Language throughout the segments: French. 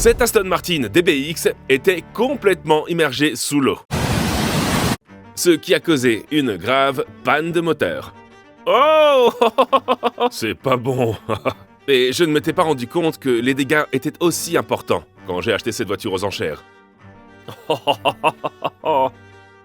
Cette Aston Martin DBX était complètement immergée sous l'eau, ce qui a causé une grave panne de moteur. Oh c'est pas bon. Et je ne m'étais pas rendu compte que les dégâts étaient aussi importants quand j'ai acheté cette voiture aux enchères.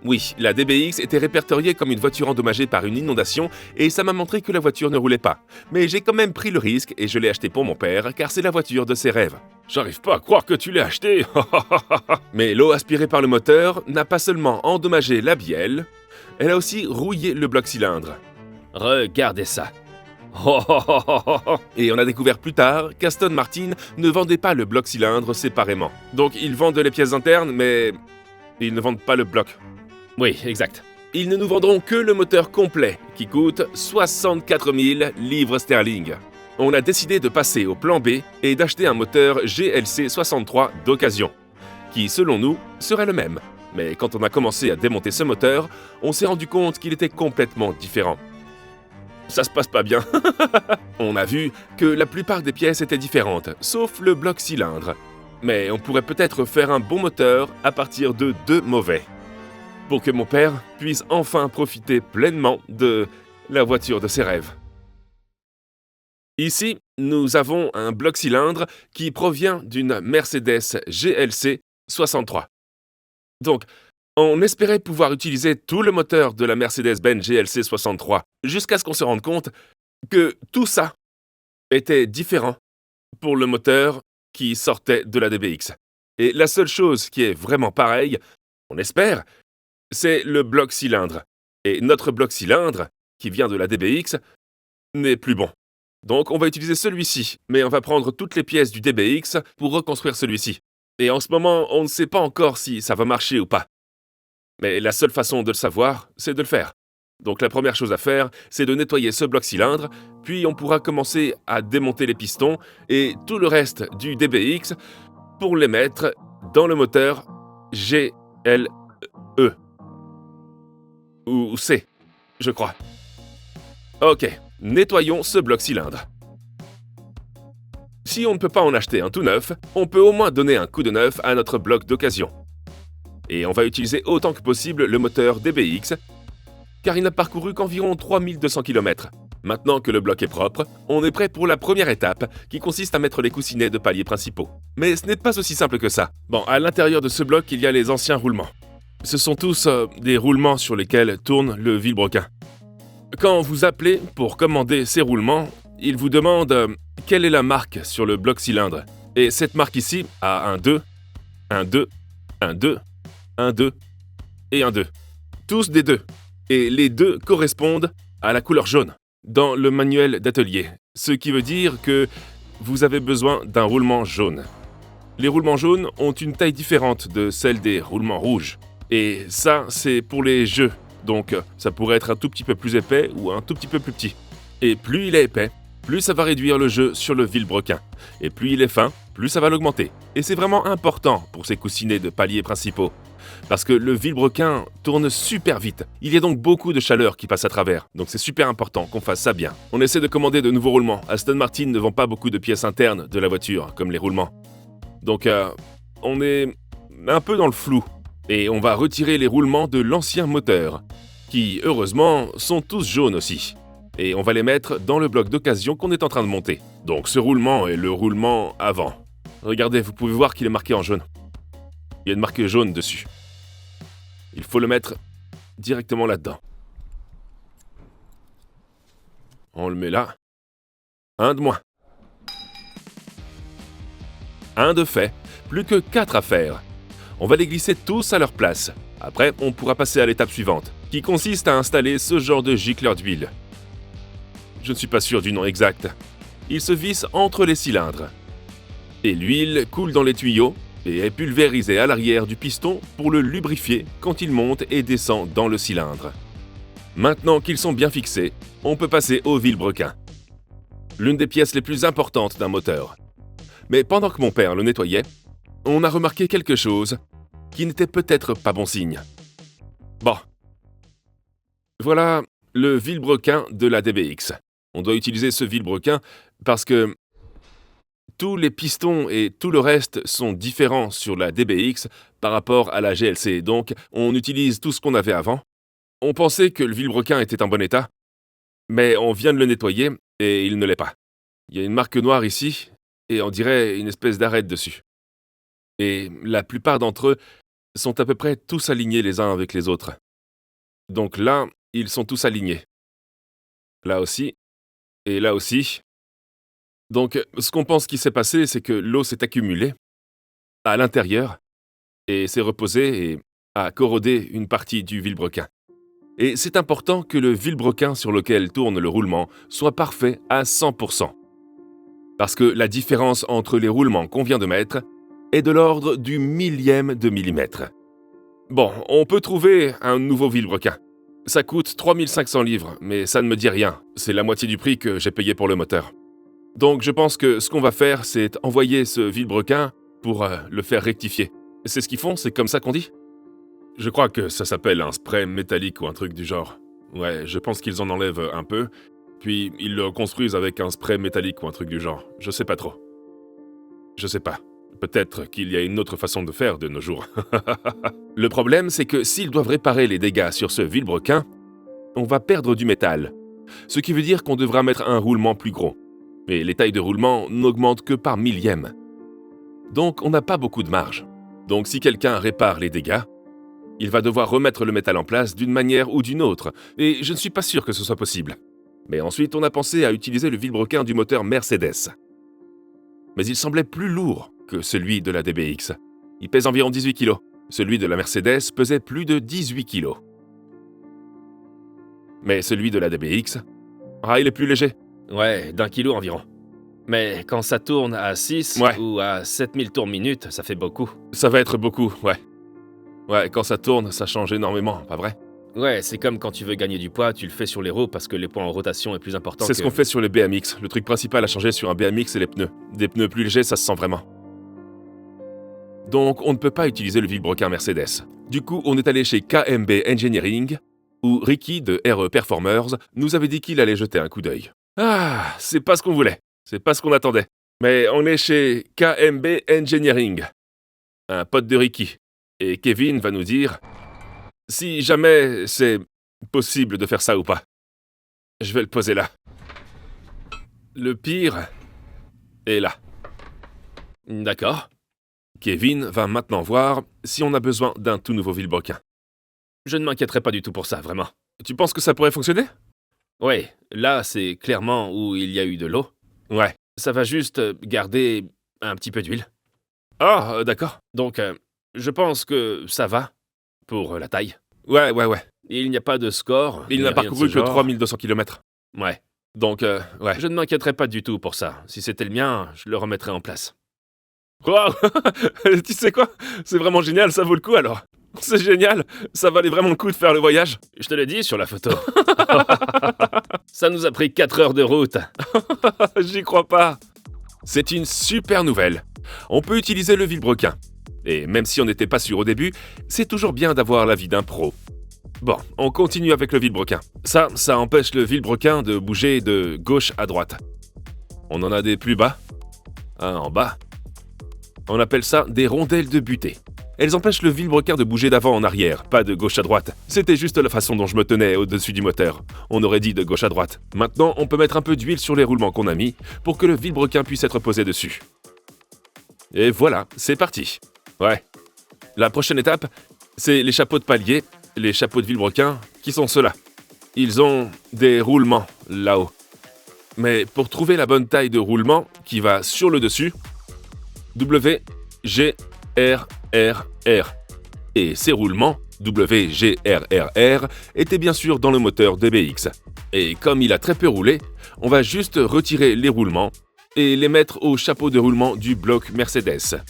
Oui, la DBX était répertoriée comme une voiture endommagée par une inondation et ça m'a montré que la voiture ne roulait pas. Mais j'ai quand même pris le risque et je l'ai achetée pour mon père car c'est la voiture de ses rêves. J'arrive pas à croire que tu l'aies achetée. Mais l'eau aspirée par le moteur n'a pas seulement endommagé la bielle, elle a aussi rouillé le bloc cylindre. Regardez ça. Et on a découvert plus tard qu'Aston Martin ne vendait pas le bloc cylindre séparément. Donc ils vendent les pièces internes, mais ils ne vendent pas le bloc. Oui, exact. Ils ne nous vendront que le moteur complet, qui coûte 64 000 livres sterling. On a décidé de passer au plan B et d'acheter un moteur GLC 63 d'occasion, qui, selon nous, serait le même. Mais quand on a commencé à démonter ce moteur, on s'est rendu compte qu'il était complètement différent. Ça se passe pas bien. On a vu que la plupart des pièces étaient différentes, sauf le bloc cylindre. Mais on pourrait peut-être faire un bon moteur à partir de 2 mauvais. Pour que mon père puisse enfin profiter pleinement de la voiture de ses rêves. Ici, nous avons un bloc cylindre qui provient d'une Mercedes GLC 63. Donc, on espérait pouvoir utiliser tout le moteur de la Mercedes-Benz GLC 63 jusqu'à ce qu'on se rende compte que tout ça était différent pour le moteur qui sortait de la DBX. Et la seule chose qui est vraiment pareille, on espère, c'est le bloc cylindre. Et notre bloc cylindre, qui vient de la DBX, n'est plus bon. Donc on va utiliser celui-ci, mais on va prendre toutes les pièces du DBX pour reconstruire celui-ci. Et en ce moment, on ne sait pas encore si ça va marcher ou pas. Mais la seule façon de le savoir, c'est de le faire. Donc la première chose à faire, c'est de nettoyer ce bloc cylindre, puis on pourra commencer à démonter les pistons et tout le reste du DBX pour les mettre dans le moteur GLE. Ou C, je crois. Ok, nettoyons ce bloc cylindre. Si on ne peut pas en acheter un tout neuf, on peut au moins donner un coup de neuf à notre bloc d'occasion. Et on va utiliser autant que possible le moteur DBX, car il n'a parcouru qu'environ 3200 km. Maintenant que le bloc est propre, on est prêt pour la première étape, qui consiste à mettre les coussinets de paliers principaux. Mais ce n'est pas aussi simple que ça. Bon, à l'intérieur de ce bloc, il y a les anciens roulements. Ce sont tous des roulements sur lesquels tourne le vilebrequin. Quand vous appelez pour commander ces roulements, il vous demande quelle est la marque sur le bloc cylindre. Et cette marque ici a un 2, un 2, un 2, un 2 et un 2. Tous des 2. Et les 2 correspondent à la couleur jaune dans le manuel d'atelier. Ce qui veut dire que vous avez besoin d'un roulement jaune. Les roulements jaunes ont une taille différente de celle des roulements rouges. Et ça, c'est pour les jeux. Donc, ça pourrait être un tout petit peu plus épais ou un tout petit peu plus petit. Et plus il est épais, plus ça va réduire le jeu sur le vilebrequin. Et plus il est fin, plus ça va l'augmenter. Et c'est vraiment important pour ces coussinets de paliers principaux. Parce que le vilebrequin tourne super vite. Il y a donc beaucoup de chaleur qui passe à travers. Donc c'est super important qu'on fasse ça bien. On essaie de commander de nouveaux roulements. Aston Martin ne vend pas beaucoup de pièces internes de la voiture, comme les roulements. Donc, on est un peu dans le flou. Et on va retirer les roulements de l'ancien moteur, qui, heureusement, sont tous jaunes aussi. Et on va les mettre dans le bloc d'occasion qu'on est en train de monter. Donc ce roulement est le roulement avant. Regardez, vous pouvez voir qu'il est marqué en jaune. Il y a une marque jaune dessus. Il faut le mettre directement là-dedans. On le met là. Un de moins. Un de fait. Plus que 4 à faire. On va les glisser tous à leur place. Après, on pourra passer à l'étape suivante, qui consiste à installer ce genre de gicleur d'huile. Je ne suis pas sûr du nom exact. Il se visse entre les cylindres. Et l'huile coule dans les tuyaux et est pulvérisée à l'arrière du piston pour le lubrifier quand il monte et descend dans le cylindre. Maintenant qu'ils sont bien fixés, on peut passer au vilebrequin. L'une des pièces les plus importantes d'un moteur. Mais pendant que mon père le nettoyait, on a remarqué quelque chose qui n'était peut-être pas bon signe. Bon. Voilà le vilebrequin de la DBX. On doit utiliser ce vilebrequin parce que tous les pistons et tout le reste sont différents sur la DBX par rapport à la GLC, donc on utilise tout ce qu'on avait avant. On pensait que le vilebrequin était en bon état, mais on vient de le nettoyer et il ne l'est pas. Il y a une marque noire ici, et on dirait une espèce d'arête dessus. Et la plupart d'entre eux sont à peu près tous alignés les uns avec les autres. Donc là, ils sont tous alignés. Là aussi, et là aussi. Donc, ce qu'on pense qui s'est passé, c'est que l'eau s'est accumulée à l'intérieur et s'est reposée et a corrodé une partie du vilebrequin. Et c'est important que le vilebrequin sur lequel tourne le roulement soit parfait à 100%. Parce que la différence entre les roulements qu'on vient de mettre est de l'ordre du millième de millimètre. Bon, on peut trouver un nouveau vilebrequin. Ça coûte 3500 livres, mais ça ne me dit rien. C'est la moitié du prix que j'ai payé pour le moteur. Donc je pense que ce qu'on va faire, c'est envoyer ce vilebrequin pour le faire rectifier. C'est ce qu'ils font, c'est comme ça qu'on dit? Je crois que ça s'appelle un spray métallique ou un truc du genre. Ouais, je pense qu'ils en enlèvent un peu, puis ils le reconstruisent avec un spray métallique ou un truc du genre. Je sais pas trop. Je sais pas. Peut-être qu'il y a une autre façon de faire de nos jours. Le problème, c'est que s'ils doivent réparer les dégâts sur ce vilebrequin, on va perdre du métal. Ce qui veut dire qu'on devra mettre un roulement plus gros. Et les tailles de roulement n'augmentent que par millième. Donc on n'a pas beaucoup de marge. Donc si quelqu'un répare les dégâts, il va devoir remettre le métal en place d'une manière ou d'une autre, et je ne suis pas sûr que ce soit possible. Mais ensuite, on a pensé à utiliser le vilebrequin du moteur Mercedes. Mais il semblait plus lourd que celui de la DBX. Il pèse environ 18 kg. Celui de la Mercedes pesait plus de 18 kg. Mais celui de la DBX, il est plus léger. Ouais, d'1 kilo environ. Mais quand ça tourne à 6 ou à 7000 tours minute, ça fait beaucoup. Ça va être beaucoup, ouais. Ouais, quand ça tourne, ça change énormément, pas vrai? Ouais, c'est comme quand tu veux gagner du poids, tu le fais sur les roues parce que les poids en rotation est plus important. C'est ce qu'on fait sur les BMX. Le truc principal à changer sur un BMX, c'est les pneus. Des pneus plus légers, ça se sent vraiment. Donc, on ne peut pas utiliser le vilebrequin Mercedes. Du coup, on est allé chez KMB Engineering, où Ricky de RE Performers nous avait dit qu'il allait jeter un coup d'œil. Ah, c'est pas ce qu'on voulait. C'est pas ce qu'on attendait. Mais on est chez KMB Engineering, un pote de Ricky. Et Kevin va nous dire si jamais c'est possible de faire ça ou pas. Je vais le poser là. Le pire est là. D'accord. Kevin va maintenant voir si on a besoin d'un tout nouveau vilebrequin. Je ne m'inquiéterai pas du tout pour ça, vraiment. Tu penses que ça pourrait fonctionner? Ouais, là, c'est clairement où il y a eu de l'eau. Ouais. Ça va juste garder un petit peu d'huile. Ah, d'accord. Donc, je pense que ça va pour la taille. Ouais. Il n'y a pas de score. Il n'a parcouru que 3200 km. Ouais. Donc, ouais. Je ne m'inquiéterai pas du tout pour ça. Si c'était le mien, je le remettrais en place. Wow. Tu sais quoi? C'est vraiment génial, ça vaut le coup alors. C'est génial, ça valait vraiment le coup de faire le voyage. Je te l'ai dit sur la photo. Ça nous a pris 4 heures de route. J'y crois pas. C'est une super nouvelle. On peut utiliser le vilebrequin. Et même si on n'était pas sûr au début, c'est toujours bien d'avoir l'avis d'un pro. Bon, on continue avec le vilebrequin. Ça empêche le vilebrequin de bouger de gauche à droite. On en a des plus bas, un en bas. On appelle ça des rondelles de butée. Elles empêchent le vilebrequin de bouger d'avant en arrière, pas de gauche à droite. C'était juste la façon dont je me tenais au-dessus du moteur. On aurait dit de gauche à droite. Maintenant, on peut mettre un peu d'huile sur les roulements qu'on a mis pour que le vilebrequin puisse être posé dessus. Et voilà, c'est parti. Ouais. La prochaine étape, c'est les chapeaux de palier, les chapeaux de vilebrequin, qui sont ceux-là. Ils ont des roulements là-haut. Mais pour trouver la bonne taille de roulement qui va sur le dessus, W, G, R, R, R. Et ces roulements, W, G, R, R, R, étaient bien sûr dans le moteur DBX. Et comme il a très peu roulé, on va juste retirer les roulements et les mettre au chapeau de roulement du bloc Mercedes.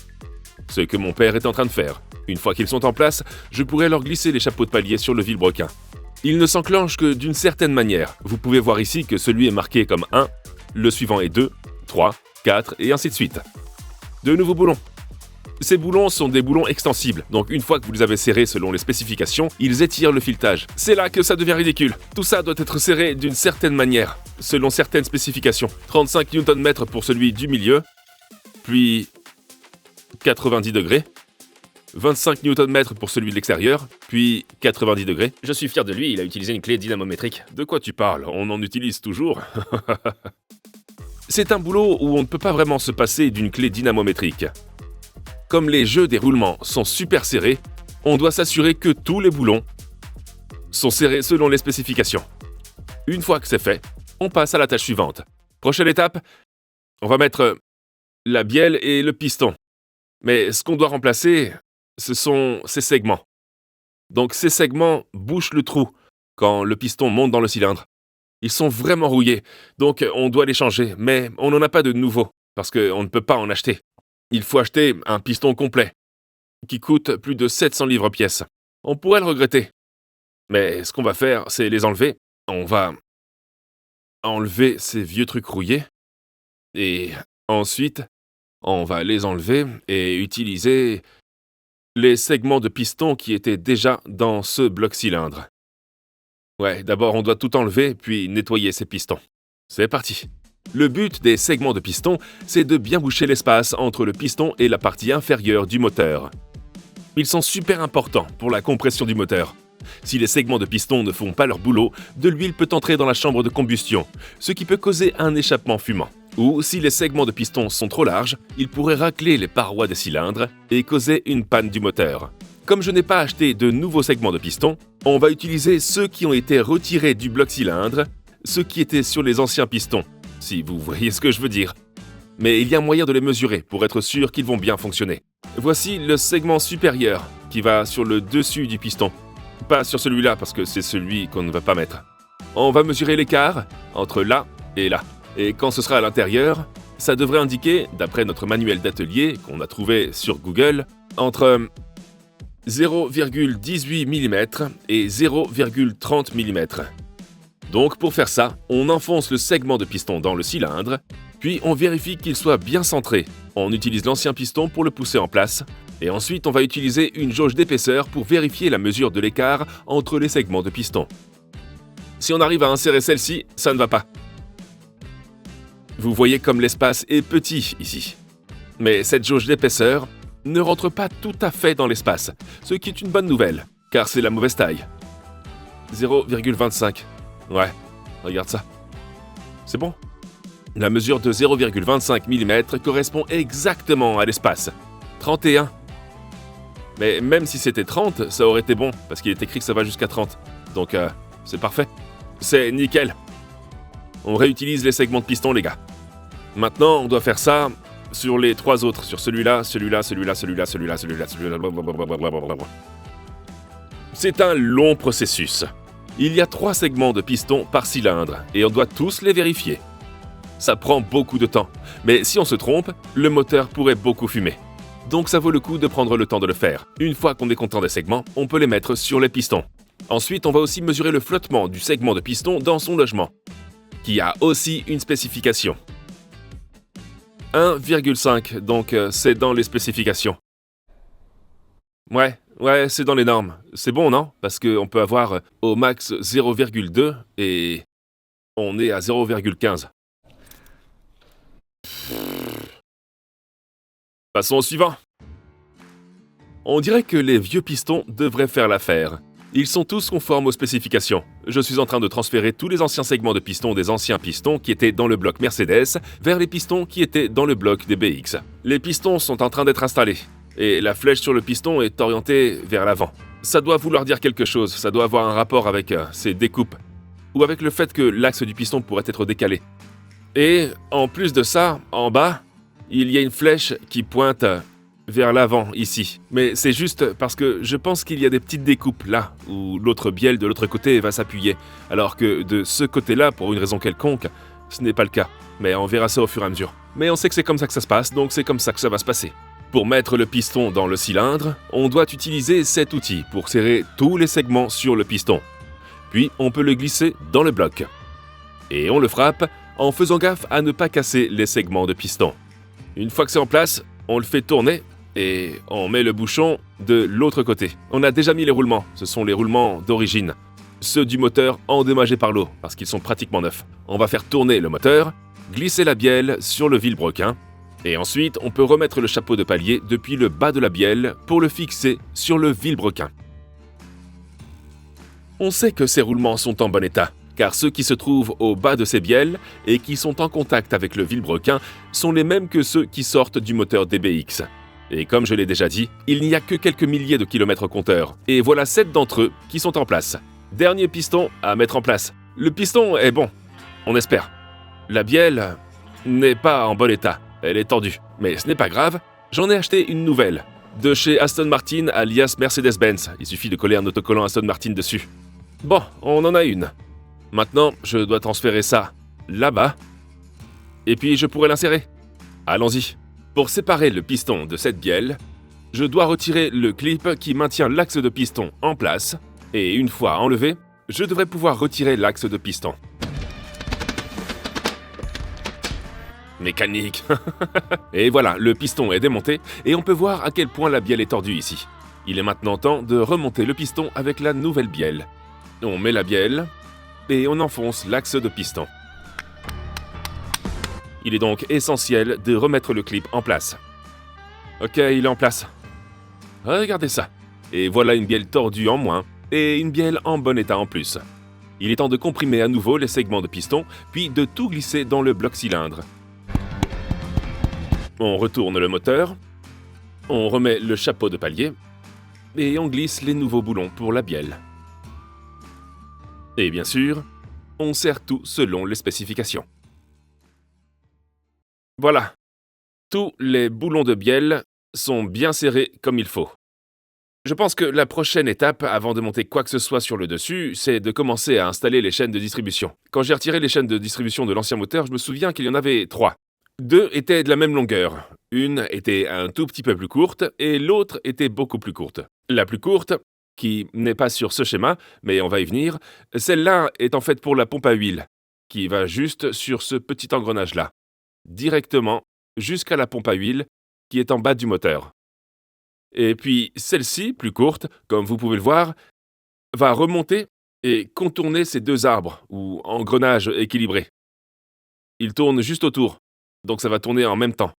Ce que mon père est en train de faire. Une fois qu'ils sont en place, je pourrai leur glisser les chapeaux de palier sur le vilebrequin. Ils ne s'enclenchent que d'une certaine manière. Vous pouvez voir ici que celui est marqué comme 1, le suivant est 2, 3, 4 et ainsi de suite. De nouveaux boulons. Ces boulons sont des boulons extensibles, donc une fois que vous les avez serrés selon les spécifications, ils étirent le filetage. C'est là que ça devient ridicule. Tout ça doit être serré d'une certaine manière, selon certaines spécifications. 35 Nm pour celui du milieu, puis 90 degrés, 25 Nm pour celui de l'extérieur, puis 90 degrés. Je suis fier de lui, il a utilisé une clé dynamométrique. De quoi tu parles? On en utilise toujours. C'est un boulot où on ne peut pas vraiment se passer d'une clé dynamométrique. Comme les jeux des roulements sont super serrés, on doit s'assurer que tous les boulons sont serrés selon les spécifications. Une fois que c'est fait, on passe à la tâche suivante. Prochaine étape, on va mettre la bielle et le piston. Mais ce qu'on doit remplacer, ce sont ces segments. Donc ces segments bouchent le trou quand le piston monte dans le cylindre. Ils sont vraiment rouillés, donc on doit les changer, mais on n'en a pas de nouveaux, parce qu'on ne peut pas en acheter. Il faut acheter un piston complet, qui coûte plus de 700 livres pièce. On pourrait le regretter. Mais ce qu'on va faire, c'est les enlever. On va enlever ces vieux trucs rouillés, et ensuite, on va les enlever et utiliser les segments de piston qui étaient déjà dans ce bloc-cylindre. Ouais, d'abord on doit tout enlever, puis nettoyer ces pistons. C'est parti. Le but des segments de piston, c'est de bien boucher l'espace entre le piston et la partie inférieure du moteur. Ils sont super importants pour la compression du moteur. Si les segments de piston ne font pas leur boulot, de l'huile peut entrer dans la chambre de combustion, ce qui peut causer un échappement fumant. Ou si les segments de piston sont trop larges, ils pourraient racler les parois des cylindres et causer une panne du moteur. Comme je n'ai pas acheté de nouveaux segments de piston, on va utiliser ceux qui ont été retirés du bloc cylindre, ceux qui étaient sur les anciens pistons, si vous voyez ce que je veux dire. Mais il y a moyen de les mesurer pour être sûr qu'ils vont bien fonctionner. Voici le segment supérieur qui va sur le dessus du piston. Pas sur celui-là parce que c'est celui qu'on ne va pas mettre. On va mesurer l'écart entre là et là. Et quand ce sera à l'intérieur, ça devrait indiquer, d'après notre manuel d'atelier qu'on a trouvé sur Google, entre 0,18 mm et 0,30 mm. Donc pour faire ça, on enfonce le segment de piston dans le cylindre, puis on vérifie qu'il soit bien centré. On utilise l'ancien piston pour le pousser en place, et ensuite on va utiliser une jauge d'épaisseur pour vérifier la mesure de l'écart entre les segments de piston. Si on arrive à insérer celle-ci, ça ne va pas. Vous voyez comme l'espace est petit ici. Mais cette jauge d'épaisseur ne rentre pas tout à fait dans l'espace, ce qui est une bonne nouvelle, car c'est la mauvaise taille. 0,25. Ouais, regarde ça. C'est bon. La mesure de 0,25 mm correspond exactement à l'espace. 31. Mais même si c'était 30, ça aurait été bon, parce qu'il est écrit que ça va jusqu'à 30. Donc, c'est parfait. C'est nickel. On réutilise les segments de piston, les gars. Maintenant, on doit faire ça sur les trois autres. Sur celui-là, celui-là, celui-là, celui-là, celui-là, celui-là, celui-là, blablabla. C'est un long processus. Il y a 3 segments de piston par cylindre, et on doit tous les vérifier. Ça prend beaucoup de temps, mais si on se trompe, le moteur pourrait beaucoup fumer. Donc ça vaut le coup de prendre le temps de le faire. Une fois qu'on est content des segments, on peut les mettre sur les pistons. Ensuite, on va aussi mesurer le flottement du segment de piston dans son logement, qui a aussi une spécification. 1,5, donc c'est dans les spécifications. Ouais, c'est dans les normes. C'est bon, non? Parce qu'on peut avoir au max 0,2 et on est à 0,15. Passons au suivant. On dirait que les vieux pistons devraient faire l'affaire. Ils sont tous conformes aux spécifications. Je suis en train de transférer tous les anciens segments de pistons des anciens pistons qui étaient dans le bloc Mercedes vers les pistons qui étaient dans le bloc des BX. Les pistons sont en train d'être installés. Et la flèche sur le piston est orientée vers l'avant. Ça doit vouloir dire quelque chose, ça doit avoir un rapport avec ces découpes, ou avec le fait que l'axe du piston pourrait être décalé. Et en plus de ça, en bas, il y a une flèche qui pointe vers l'avant ici. Mais c'est juste parce que je pense qu'il y a des petites découpes là, où l'autre bielle de l'autre côté va s'appuyer, alors que de ce côté-là, pour une raison quelconque, ce n'est pas le cas. Mais on verra ça au fur et à mesure. Mais on sait que c'est comme ça que ça se passe, donc c'est comme ça que ça va se passer. Pour mettre le piston dans le cylindre, on doit utiliser cet outil pour serrer tous les segments sur le piston. Puis on peut le glisser dans le bloc. Et on le frappe en faisant gaffe à ne pas casser les segments de piston. Une fois que c'est en place, on le fait tourner et on met le bouchon de l'autre côté. On a déjà mis les roulements, ce sont les roulements d'origine. Ceux du moteur endommagés par l'eau, parce qu'ils sont pratiquement neufs. On va faire tourner le moteur, glisser la bielle sur le vilebrequin, Et ensuite, on peut remettre le chapeau de palier depuis le bas de la bielle pour le fixer sur le vilebrequin. On sait que ces roulements sont en bon état, car ceux qui se trouvent au bas de ces bielles et qui sont en contact avec le vilebrequin sont les mêmes que ceux qui sortent du moteur DBX. Et comme je l'ai déjà dit, il n'y a que quelques milliers de kilomètres au compteur, et voilà 7 d'entre eux qui sont en place. Dernier piston à mettre en place. Le piston est bon, on espère. La bielle n'est pas en bon état, elle est tordue, mais ce n'est pas grave, j'en ai acheté une nouvelle. De chez Aston Martin alias Mercedes-Benz, il suffit de coller un autocollant Aston Martin dessus. Bon, on en a une. Maintenant, je dois transférer ça là-bas, et puis je pourrai l'insérer. Allons-y. Pour séparer le piston de cette bielle, je dois retirer le clip qui maintient l'axe de piston en place, et une fois enlevé, je devrais pouvoir retirer l'axe de piston. Mécanique. Et voilà, le piston est démonté, et on peut voir à quel point la bielle est tordue ici. Il est maintenant temps de remonter le piston avec la nouvelle bielle. On met la bielle, et on enfonce l'axe de piston. Il est donc essentiel de remettre le clip en place. Ok, il est en place. Regardez ça. Et voilà une bielle tordue en moins, et une bielle en bon état en plus. Il est temps de comprimer à nouveau les segments de piston, puis de tout glisser dans le bloc cylindre. On retourne le moteur, on remet le chapeau de palier, et on glisse les nouveaux boulons pour la bielle. Et bien sûr, on serre tout selon les spécifications. Voilà, tous les boulons de bielle sont bien serrés comme il faut. Je pense que la prochaine étape, avant de monter quoi que ce soit sur le dessus, c'est de commencer à installer les chaînes de distribution. Quand j'ai retiré les chaînes de distribution de l'ancien moteur, je me souviens qu'il y en avait 3. 2 étaient de la même longueur. Une était un tout petit peu plus courte et l'autre était beaucoup plus courte. La plus courte, qui n'est pas sur ce schéma, mais on va y venir, celle-là est en fait pour la pompe à huile, qui va juste sur ce petit engrenage-là, directement jusqu'à la pompe à huile qui est en bas du moteur. Et puis celle-ci, plus courte, comme vous pouvez le voir, va remonter et contourner ces 2 arbres, ou engrenages équilibrés. Ils tournent juste autour, donc ça va tourner en même temps.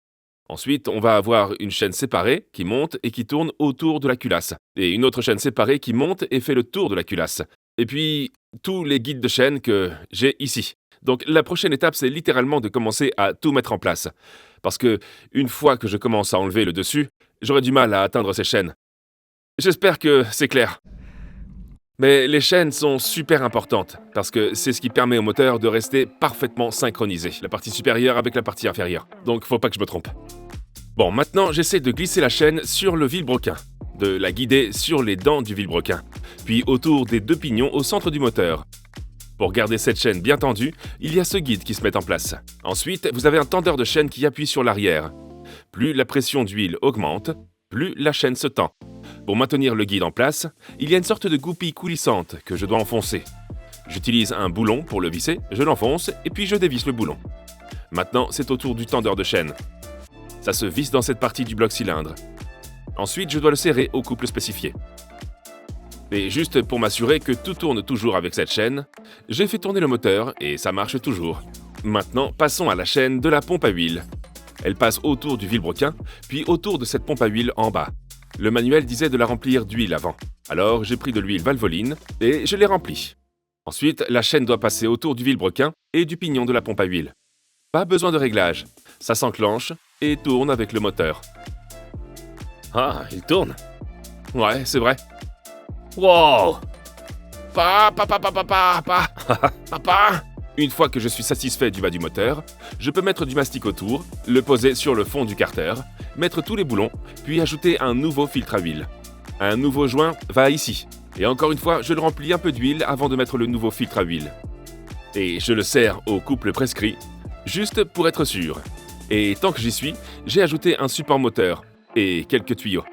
Ensuite, on va avoir une chaîne séparée qui monte et qui tourne autour de la culasse, et une autre chaîne séparée qui monte et fait le tour de la culasse. Et puis, tous les guides de chaîne que j'ai ici. Donc la prochaine étape, c'est littéralement de commencer à tout mettre en place. Parce que, une fois que je commence à enlever le dessus, j'aurai du mal à atteindre ces chaînes. J'espère que c'est clair. Mais les chaînes sont super importantes, parce que c'est ce qui permet au moteur de rester parfaitement synchronisé, la partie supérieure avec la partie inférieure. Donc faut pas que je me trompe. Bon, maintenant j'essaie de glisser la chaîne sur le vilebrequin, de la guider sur les dents du vilebrequin, puis autour des 2 pignons au centre du moteur. Pour garder cette chaîne bien tendue, il y a ce guide qui se met en place. Ensuite, vous avez un tendeur de chaîne qui appuie sur l'arrière. Plus la pression d'huile augmente, plus la chaîne se tend. Pour maintenir le guide en place, il y a une sorte de goupille coulissante que je dois enfoncer. J'utilise un boulon pour le visser, je l'enfonce et puis je dévisse le boulon. Maintenant, c'est au tour du tendeur de chaîne. Ça se visse dans cette partie du bloc cylindre. Ensuite, je dois le serrer au couple spécifié. Et juste pour m'assurer que tout tourne toujours avec cette chaîne, j'ai fait tourner le moteur et ça marche toujours. Maintenant, passons à la chaîne de la pompe à huile. Elle passe autour du vilebrequin, puis autour de cette pompe à huile en bas. Le manuel disait de la remplir d'huile avant. Alors j'ai pris de l'huile Valvoline et je l'ai remplie. Ensuite, la chaîne doit passer autour du vilebrequin et du pignon de la pompe à huile. Pas besoin de réglage. Ça s'enclenche et tourne avec le moteur. Ah, il tourne. Ouais, c'est vrai. Wow! Papa. Une fois que je suis satisfait du bas du moteur, je peux mettre du mastic autour, le poser sur le fond du carter, mettre tous les boulons, puis ajouter un nouveau filtre à huile. Un nouveau joint va ici. Et encore une fois, je le remplis un peu d'huile avant de mettre le nouveau filtre à huile. Et je le serre au couple prescrit, juste pour être sûr. Et tant que j'y suis, j'ai ajouté un support moteur et quelques tuyaux.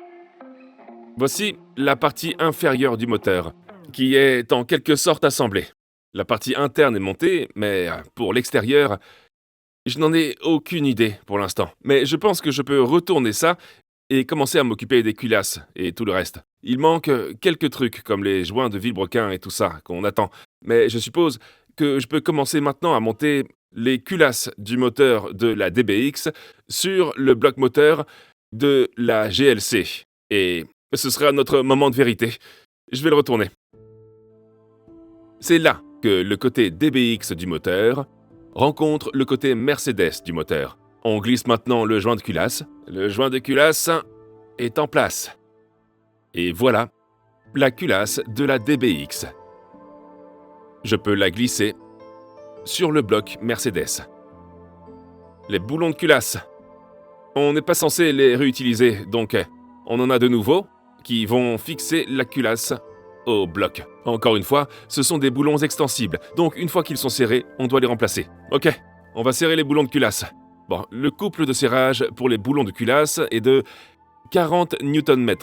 Voici la partie inférieure du moteur, qui est en quelque sorte assemblée. La partie interne est montée, mais pour l'extérieur, je n'en ai aucune idée pour l'instant. Mais je pense que je peux retourner ça et commencer à m'occuper des culasses et tout le reste. Il manque quelques trucs comme les joints de vilebrequin et tout ça qu'on attend. Mais je suppose que je peux commencer maintenant à monter les culasses du moteur de la DBX sur le bloc moteur de la GLC. Et ce sera notre moment de vérité. Je vais le retourner. C'est là que le côté DBX du moteur rencontre le côté Mercedes du moteur. On glisse maintenant le joint de culasse. Le joint de culasse est en place. Et voilà la culasse de la DBX. Je peux la glisser sur le bloc Mercedes. Les boulons de culasse, on n'est pas censé les réutiliser, donc on en a de nouveaux qui vont fixer la culasse au bloc. Encore une fois, ce sont des boulons extensibles, donc une fois qu'ils sont serrés, on doit les remplacer. Ok, on va serrer les boulons de culasse. Bon, le couple de serrage pour les boulons de culasse est de 40 Nm,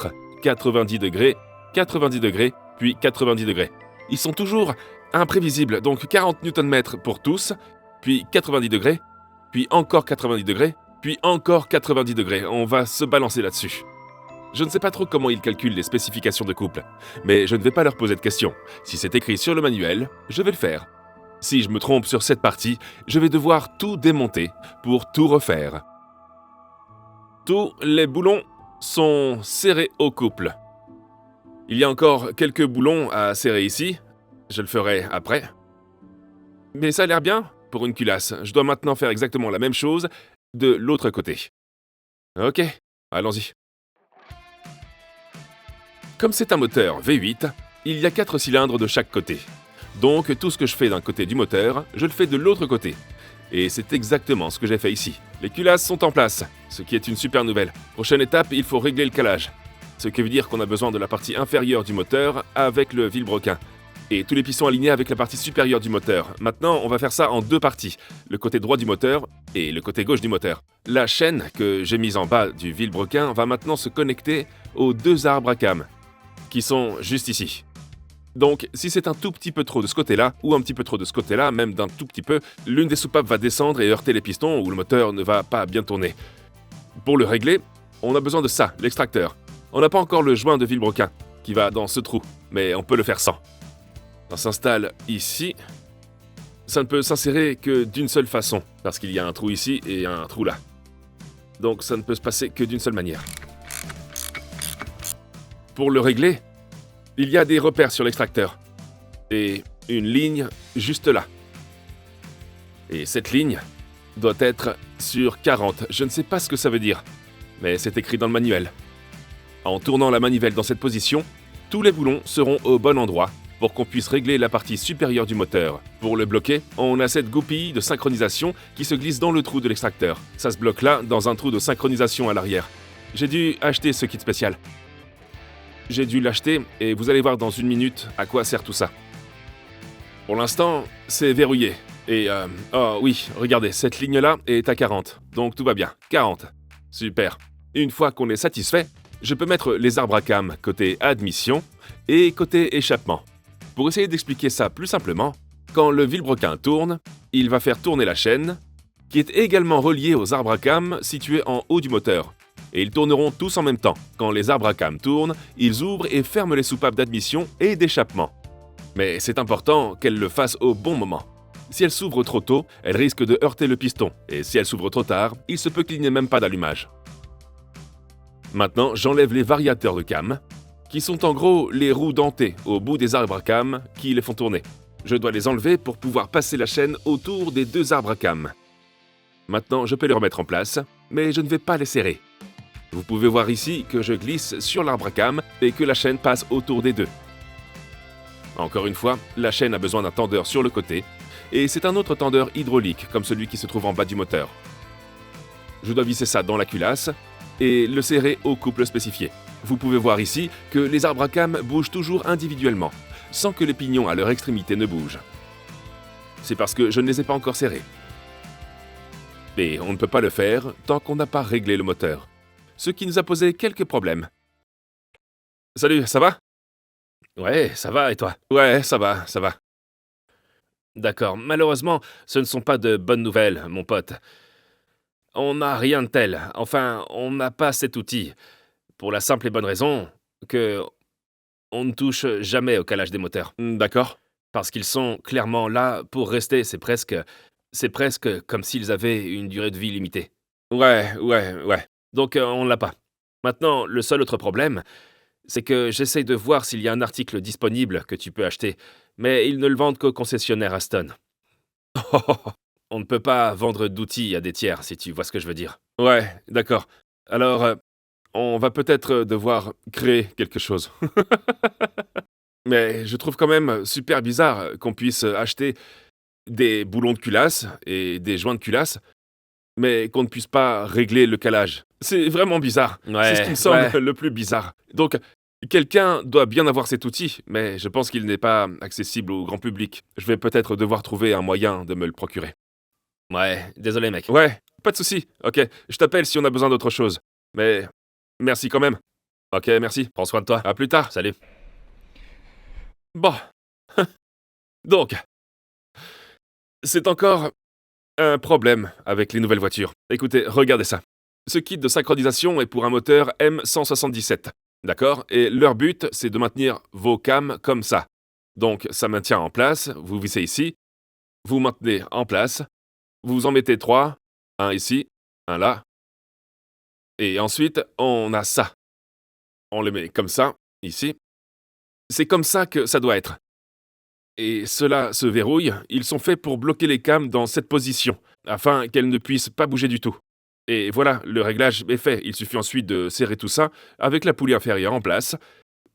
90 degrés, 90 degrés, puis 90 degrés. Ils sont toujours imprévisibles, donc 40 Nm pour tous, puis 90 degrés, puis encore 90 degrés, puis encore 90 degrés. On va se balancer là-dessus. Je ne sais pas trop comment ils calculent les spécifications de couple, mais je ne vais pas leur poser de questions. Si c'est écrit sur le manuel, je vais le faire. Si je me trompe sur cette partie, je vais devoir tout démonter pour tout refaire. Tous les boulons sont serrés au couple. Il y a encore quelques boulons à serrer ici. Je le ferai après. Mais ça a l'air bien pour une culasse. Je dois maintenant faire exactement la même chose de l'autre côté. Ok, allons-y. Comme c'est un moteur V8, il y a 4 cylindres de chaque côté. Donc tout ce que je fais d'un côté du moteur, je le fais de l'autre côté. Et c'est exactement ce que j'ai fait ici. Les culasses sont en place, ce qui est une super nouvelle. Prochaine étape, il faut régler le calage. Ce qui veut dire qu'on a besoin de la partie inférieure du moteur avec le vilebrequin. Et tous les pistons alignés avec la partie supérieure du moteur. Maintenant, on va faire ça en 2 parties. Le côté droit du moteur et le côté gauche du moteur. La chaîne que j'ai mise en bas du vilebrequin va maintenant se connecter aux 2 arbres à cam, qui sont juste ici. Donc, si c'est un tout petit peu trop de ce côté-là, ou un petit peu trop de ce côté-là, même d'un tout petit peu, l'une des soupapes va descendre et heurter les pistons ou le moteur ne va pas bien tourner. Pour le régler, on a besoin de ça, l'extracteur. On n'a pas encore le joint de vilebrequin qui va dans ce trou, mais on peut le faire sans. Ça s'installe ici. Ça ne peut s'insérer que d'une seule façon, parce qu'il y a un trou ici et un trou là. Donc ça ne peut se passer que d'une seule manière. Pour le régler, il y a des repères sur l'extracteur. Et une ligne juste là. Et cette ligne doit être sur 40. Je ne sais pas ce que ça veut dire, mais c'est écrit dans le manuel. En tournant la manivelle dans cette position, tous les boulons seront au bon endroit pour qu'on puisse régler la partie supérieure du moteur. Pour le bloquer, on a cette goupille de synchronisation qui se glisse dans le trou de l'extracteur. Ça se bloque là, dans un trou de synchronisation à l'arrière. J'ai dû acheter ce kit spécial. J'ai dû l'acheter et vous allez voir dans une minute à quoi sert tout ça. Pour l'instant, c'est verrouillé. Et oh oui, regardez, cette ligne-là est à 40. Donc tout va bien. 40. Super. Une fois qu'on est satisfait, je peux mettre les arbres à cam côté admission et côté échappement. Pour essayer d'expliquer ça plus simplement, quand le vilebrequin tourne, il va faire tourner la chaîne, qui est également reliée aux arbres à cam situés en haut du moteur. Et ils tourneront tous en même temps. Quand les arbres à cam tournent, ils ouvrent et ferment les soupapes d'admission et d'échappement. Mais c'est important qu'elles le fassent au bon moment. Si elles s'ouvrent trop tôt, elles risquent de heurter le piston. Et si elles s'ouvrent trop tard, il se peut qu'il n'y ait même pas d'allumage. Maintenant, j'enlève les variateurs de cam, qui sont en gros les roues dentées au bout des arbres à cam qui les font tourner. Je dois les enlever pour pouvoir passer la chaîne autour des 2 arbres à cam. Maintenant, je peux les remettre en place, mais je ne vais pas les serrer. Vous pouvez voir ici que je glisse sur l'arbre à cam et que la chaîne passe autour des 2. Encore une fois, la chaîne a besoin d'un tendeur sur le côté, et c'est un autre tendeur hydraulique comme celui qui se trouve en bas du moteur. Je dois visser ça dans la culasse et le serrer au couple spécifié. Vous pouvez voir ici que les arbres à cam bougent toujours individuellement, sans que les pignons à leur extrémité ne bougent. C'est parce que je ne les ai pas encore serrés. Et on ne peut pas le faire tant qu'on n'a pas réglé le moteur, ce qui nous a posé quelques problèmes. Salut, ça va ? Ouais, ça va, et toi ? Ouais, ça va, ça va. D'accord, malheureusement, ce ne sont pas de bonnes nouvelles, mon pote. On n'a rien de tel, enfin, on n'a pas cet outil. Pour la simple et bonne raison que on ne touche jamais au calage des moteurs. D'accord. Parce qu'ils sont clairement là pour rester, c'est presque C'est presque comme s'ils avaient une durée de vie limitée. Ouais. Donc on l'a pas. Maintenant, le seul autre problème, c'est que j'essaye de voir s'il y a un article disponible que tu peux acheter, mais ils ne le vendent qu'au concessionnaire Aston. On ne peut pas vendre d'outils à des tiers, si tu vois ce que je veux dire. Ouais, d'accord. Alors, on va peut-être devoir créer quelque chose. Mais je trouve quand même super bizarre qu'on puisse acheter des boulons de culasse et des joints de culasse, mais qu'on ne puisse pas régler le calage. C'est vraiment bizarre. C'est ce qui me semble le plus bizarre. Donc, quelqu'un doit bien avoir cet outil, mais je pense qu'il n'est pas accessible au grand public. Je vais peut-être devoir trouver un moyen de me le procurer. Ouais, désolé mec. Ouais, pas de souci. Ok, je t'appelle si on a besoin d'autre chose. Mais merci quand même. Ok, merci. Prends soin de toi. À plus tard. Salut. Bon. Donc, c'est encore un problème avec les nouvelles voitures. Écoutez, regardez ça. Ce kit de synchronisation est pour un moteur M177. D'accord? Et leur but, c'est de maintenir vos cams comme ça. Donc, ça maintient en place, vous vissez ici, vous maintenez en place, vous en mettez 3, un ici, un là, et ensuite, on a ça. On les met comme ça, ici. C'est comme ça que ça doit être. Et cela se verrouille, ils sont faits pour bloquer les cams dans cette position, afin qu'elles ne puissent pas bouger du tout. Et voilà, le réglage est fait, il suffit ensuite de serrer tout ça avec la poulie inférieure en place.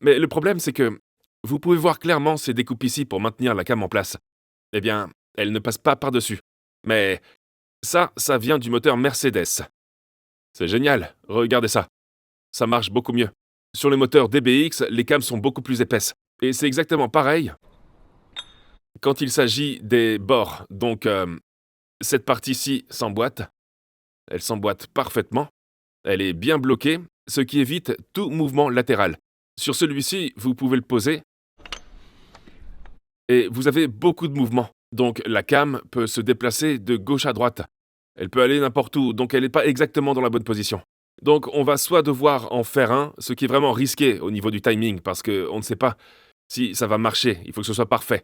Mais le problème, c'est que vous pouvez voir clairement ces découpes ici pour maintenir la cam en place. Eh bien, elles ne passent pas par-dessus. Mais ça vient du moteur Mercedes. C'est génial, regardez ça. Ça marche beaucoup mieux. Sur les moteurs DBX, les cams sont beaucoup plus épaisses. Et c'est exactement pareil quand il s'agit des bords. Donc, cette partie-ci s'emboîte. Elle s'emboîte parfaitement. Elle est bien bloquée, ce qui évite tout mouvement latéral. Sur celui-ci, vous pouvez le poser. Et vous avez beaucoup de mouvements. Donc, la cam peut se déplacer de gauche à droite. Elle peut aller n'importe où, donc elle n'est pas exactement dans la bonne position. Donc, on va soit devoir en faire un, ce qui est vraiment risqué au niveau du timing, parce qu'on ne sait pas si ça va marcher, il faut que ce soit parfait.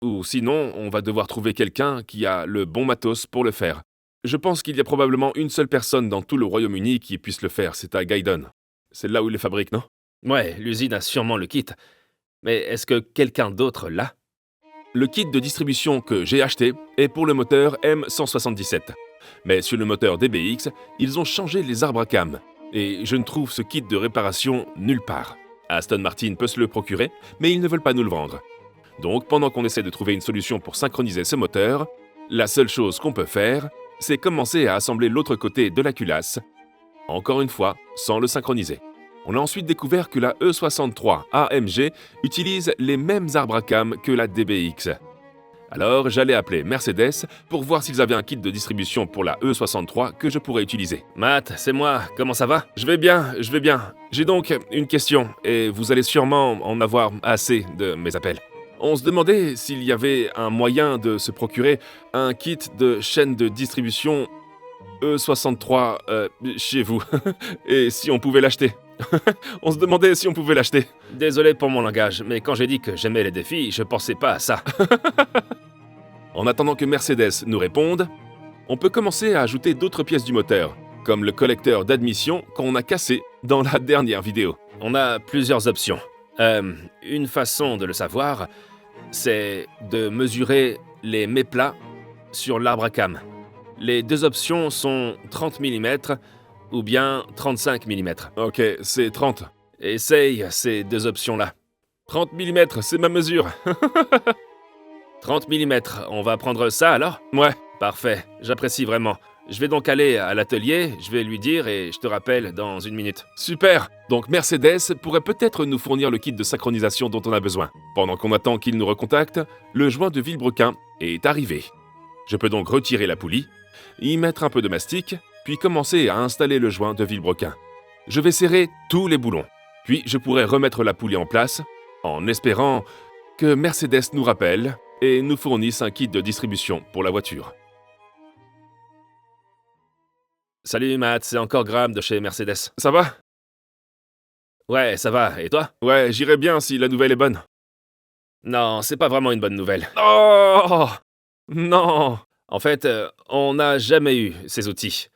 Ou sinon, on va devoir trouver quelqu'un qui a le bon matos pour le faire. Je pense qu'il y a probablement une seule personne dans tout le Royaume-Uni qui puisse le faire, c'est à Gaydon. C'est là où ils les fabriquent, non? Ouais, l'usine a sûrement le kit. Mais est-ce que quelqu'un d'autre l'a? Le kit de distribution que j'ai acheté est pour le moteur M177. Mais sur le moteur DBX, ils ont changé les arbres à cam. Et je ne trouve ce kit de réparation nulle part. Aston Martin peut se le procurer, mais ils ne veulent pas nous le vendre. Donc pendant qu'on essaie de trouver une solution pour synchroniser ce moteur, la seule chose qu'on peut faire, c'est commencer à assembler l'autre côté de la culasse, encore une fois, sans le synchroniser. On a ensuite découvert que la E63 AMG utilise les mêmes arbres à cam que la DBX. Alors j'allais appeler Mercedes pour voir s'ils avaient un kit de distribution pour la E63 que je pourrais utiliser. Matt, c'est moi, comment ça va? Je vais bien. J'ai donc une question, et vous allez sûrement en avoir assez de mes appels. On se demandait s'il y avait un moyen de se procurer un kit de chaîne de distribution E63 chez vous, et si on pouvait l'acheter. On se demandait si on pouvait l'acheter. Désolé pour mon langage, mais quand j'ai dit que j'aimais les défis, je pensais pas à ça. En attendant que Mercedes nous réponde, on peut commencer à ajouter d'autres pièces du moteur, comme le collecteur d'admission qu'on a cassé dans la dernière vidéo. On a plusieurs options. Une façon de le savoir, c'est de mesurer les méplats sur l'arbre à cam. Les deux options sont 30 mm ou bien 35 mm. Ok, c'est 30. Essaye ces deux options-là. 30 mm, c'est ma mesure. 30 mm, on va prendre ça alors? Ouais. Parfait, j'apprécie vraiment. Je vais donc aller à l'atelier, je vais lui dire et je te rappelle dans 1 minute. Super. Donc Mercedes pourrait peut-être nous fournir le kit de synchronisation dont on a besoin. Pendant qu'on attend qu'il nous recontacte, le joint de Villebrequin est arrivé. Je peux donc retirer la poulie, y mettre un peu de mastic, puis commencer à installer le joint de Villebrequin. Je vais serrer tous les boulons, puis je pourrai remettre la poulie en place, en espérant que Mercedes nous rappelle et nous fournisse un kit de distribution pour la voiture. Salut Matt, c'est encore Graham de chez Mercedes. Ça va? Ouais, ça va, et toi? Ouais, j'irai bien si la nouvelle est bonne. Non, c'est pas vraiment une bonne nouvelle. Oh! Non! En fait, on n'a jamais eu ces outils.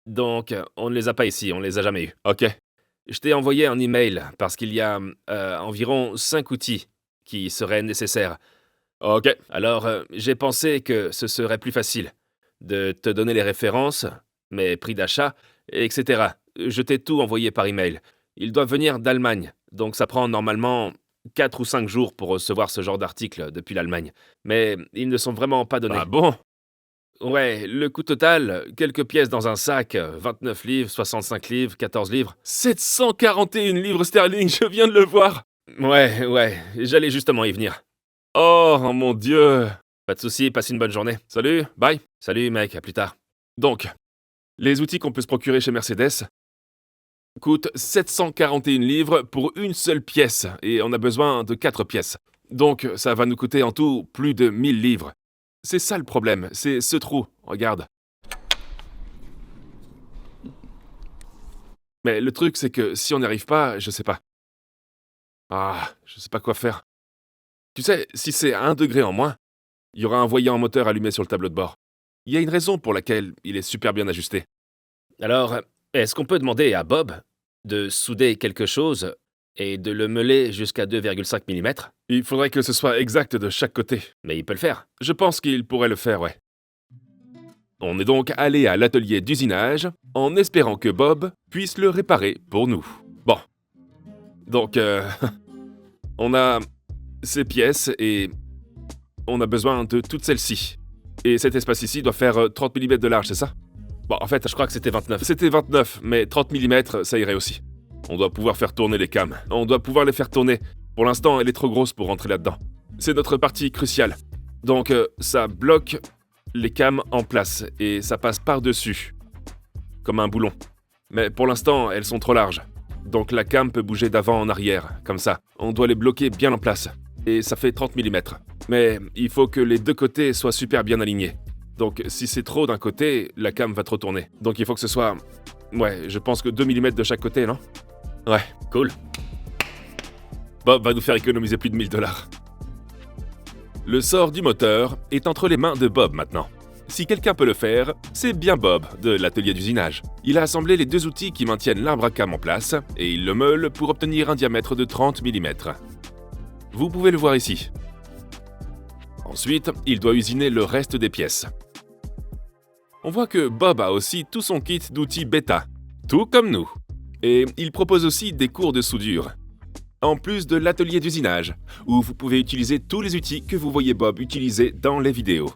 Donc, on ne les a pas ici, on les a jamais eus. Ok. Je t'ai envoyé un email parce qu'il y a environ 5 outils qui seraient nécessaires. Ok. Alors, j'ai pensé que ce serait plus facile de te donner les références, mes prix d'achat, etc. Je t'ai tout envoyé par email. Ils doivent venir d'Allemagne, donc ça prend normalement 4 ou 5 jours pour recevoir ce genre d'article depuis l'Allemagne. Mais ils ne sont vraiment pas donnés. Ah bon? Ouais, le coût total, quelques pièces dans un sac, 29 livres, 65 livres, 14 livres. 741 livres sterling, je viens de le voir. Ouais, j'allais justement y venir. Oh mon Dieu. Pas de souci, passe une bonne journée. Salut, bye. Salut mec, à plus tard. Donc, les outils qu'on peut se procurer chez Mercedes coûtent 741 livres pour une seule pièce, et on a besoin de 4 pièces. Donc, ça va nous coûter en tout plus de 1000 livres. C'est ça le problème, c'est ce trou, regarde. Mais le truc, c'est que si on n'y arrive pas, je sais pas. Ah, je sais pas quoi faire. Tu sais, si c'est à 1 degré en moins, il y aura un voyant moteur allumé sur le tableau de bord. Il y a une raison pour laquelle il est super bien ajusté. Alors, est-ce qu'on peut demander à Bob de souder quelque chose et de le meuler jusqu'à 2,5 mm? Il faudrait que ce soit exact de chaque côté. Mais il peut le faire. Je pense qu'il pourrait le faire, ouais. On est donc allé à l'atelier d'usinage en espérant que Bob puisse le réparer pour nous. Bon. Donc, on a ces pièces et on a besoin de toutes celles-ci. Et cet espace ici doit faire 30 mm de large, c'est ça? Bon, en fait, Je crois que c'était 29. c'était 29, mais 30 mm, ça irait aussi. On doit pouvoir faire tourner les cams. On doit pouvoir les faire tourner. Pour l'instant, elle est trop grosse pour rentrer là-dedans. C'est notre partie cruciale. Donc, ça bloque les cams en place et ça passe par-dessus, comme un boulon. Mais pour l'instant, elles sont trop larges. Donc la cam peut bouger d'avant en arrière, comme ça. On doit les bloquer bien en place. Et ça fait 30 mm. Mais il faut que les deux côtés soient super bien alignés. Donc si c'est trop d'un côté, la cam va trop tourner. Donc il faut que ce soit... Ouais, je pense que 2 mm de chaque côté, non? Ouais, Cool. Bob va nous faire économiser plus de 1000 $. Le sort du moteur est entre les mains de Bob maintenant. Si quelqu'un peut le faire, c'est bien Bob, de l'atelier d'usinage. Il a assemblé les deux outils qui maintiennent l'arbre à cam en place, et il le meule pour obtenir un diamètre de 30 mm. Vous pouvez le voir ici. Ensuite, il doit usiner le reste des pièces. On voit que Bob a aussi tout son kit d'outils bêta, tout comme nous. Et il propose aussi des cours de soudure. En plus de l'atelier d'usinage, où vous pouvez utiliser tous les outils que vous voyez Bob utiliser dans les vidéos.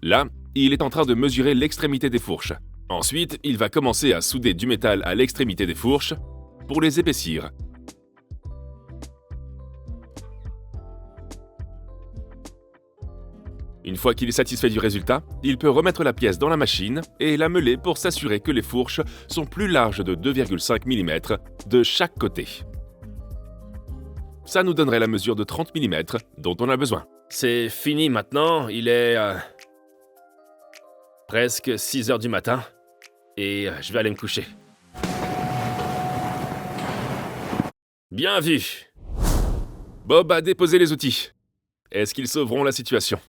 Là, il est en train de mesurer l'extrémité des fourches. Ensuite, il va commencer à souder du métal à l'extrémité des fourches pour les épaissir. Une fois qu'il est satisfait du résultat, il peut remettre la pièce dans la machine et la meuler pour s'assurer que les fourches sont plus larges de 2,5 mm de chaque côté. Ça nous donnerait la mesure de 30 mm dont on a besoin. C'est fini maintenant, il est... presque 6 heures du matin. Et je vais aller me coucher. Bien vu. Bob a déposé les outils. Est-ce qu'ils sauveront la situation?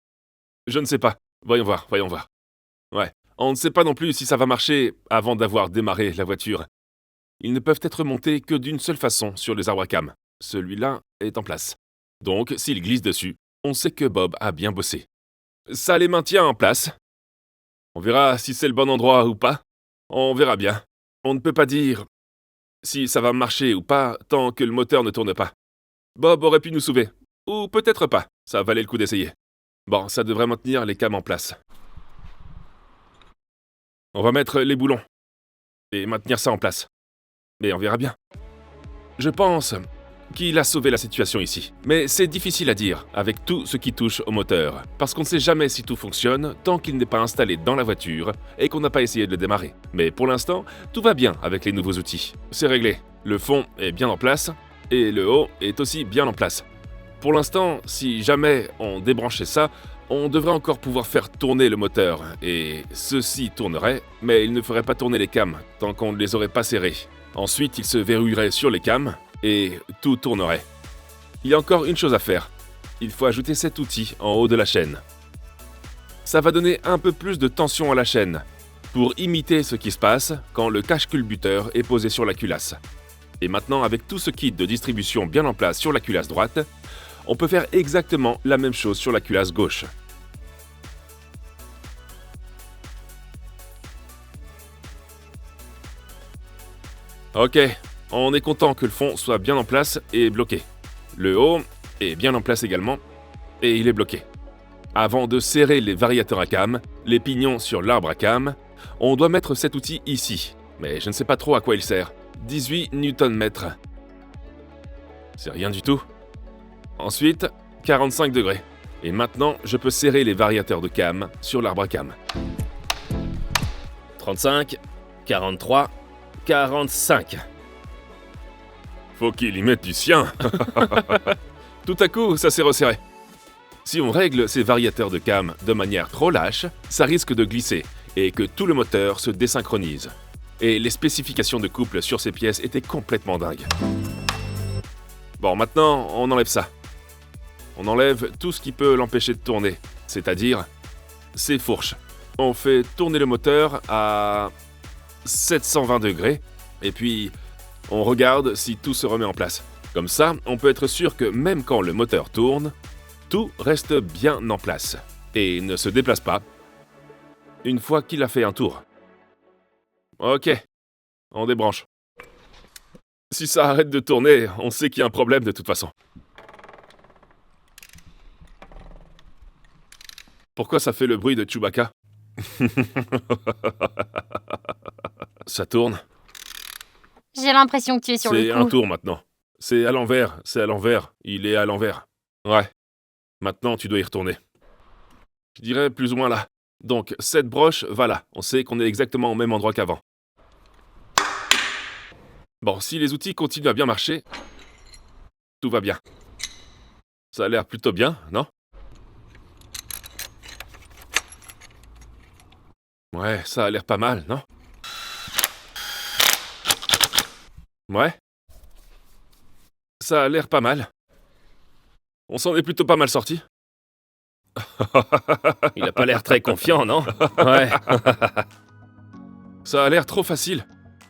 Je ne sais pas. Voyons voir. Ouais, on ne sait pas non plus si ça va marcher avant d'avoir démarré la voiture. Ils ne peuvent être montés que d'une seule façon sur les arbres à cam. Celui-là est en place. Donc, s'il glisse dessus, on sait que Bob a bien bossé. Ça les maintient en place. On verra si c'est le bon endroit ou pas. On verra bien. On ne peut pas dire si ça va marcher ou pas tant que le moteur ne tourne pas. Bob aurait pu nous sauver. Ou peut-être pas. Ça valait le coup d'essayer. Bon, ça devrait maintenir les cams en place. On va mettre les boulons. Et maintenir ça en place. Mais on verra bien. Je pense qu'il a sauvé la situation ici. Mais c'est difficile à dire avec tout ce qui touche au moteur, parce qu'on ne sait jamais si tout fonctionne tant qu'il n'est pas installé dans la voiture et qu'on n'a pas essayé de le démarrer. Mais pour l'instant, tout va bien avec les nouveaux outils. C'est réglé. Le fond est bien en place et le haut est aussi bien en place. Pour l'instant, si jamais on débranchait ça, on devrait encore pouvoir faire tourner le moteur, et ceci tournerait, mais il ne ferait pas tourner les cams tant qu'on ne les aurait pas serrés. Ensuite, il se verrouillerait sur les cams, et tout tournerait. Il y a encore une chose à faire. Il faut ajouter cet outil en haut de la chaîne. Ça va donner un peu plus de tension à la chaîne, pour imiter ce qui se passe quand le cache-culbuteur est posé sur la culasse. Et maintenant, avec tout ce kit de distribution bien en place sur la culasse droite, on peut faire exactement la même chose sur la culasse gauche. Ok, on est content que le fond soit bien en place et bloqué. Le haut est bien en place également, et il est bloqué. Avant de serrer les variateurs à cam, les pignons sur l'arbre à cam, on doit mettre cet outil ici, mais je ne sais pas trop à quoi il sert. 18 Nm. C'est rien du tout. Ensuite, 45 degrés. Et maintenant, je peux serrer les variateurs de cam sur l'arbre à cam. 35, 43, 45. Faut qu'il y mette du sien. Tout à coup, ça s'est resserré. Si on règle ces variateurs de cam de manière trop lâche, ça risque de glisser et que tout le moteur se désynchronise. Et les spécifications de couple sur ces pièces étaient complètement dingues. Bon, maintenant, on enlève ça. On enlève tout ce qui peut l'empêcher de tourner, c'est-à-dire ces fourches. On fait tourner le moteur à 720 degrés, et puis on regarde si tout se remet en place. Comme ça, on peut être sûr que même quand le moteur tourne, tout reste bien en place et ne se déplace pas une fois qu'il a fait un tour. Ok, on débranche. Si ça arrête de tourner, on sait qu'il y a un problème de toute façon. Pourquoi ça fait le bruit de Chewbacca? Ça tourne. J'ai l'impression que tu es sur le C'est coup. un tour maintenant. C'est à l'envers, il est à l'envers. Ouais. Maintenant, tu dois y retourner. Je dirais plus ou moins là. Donc, cette broche va là. On sait qu'on est exactement au même endroit qu'avant. Bon, si les outils continuent à bien marcher, tout va bien. Ça a l'air plutôt bien, non? Ouais, ça a l'air pas mal, non? Ouais. Ça a l'air pas mal. On s'en est plutôt pas mal sorti. Il a pas l'air très confiant, non? Ouais. Ça a l'air trop facile.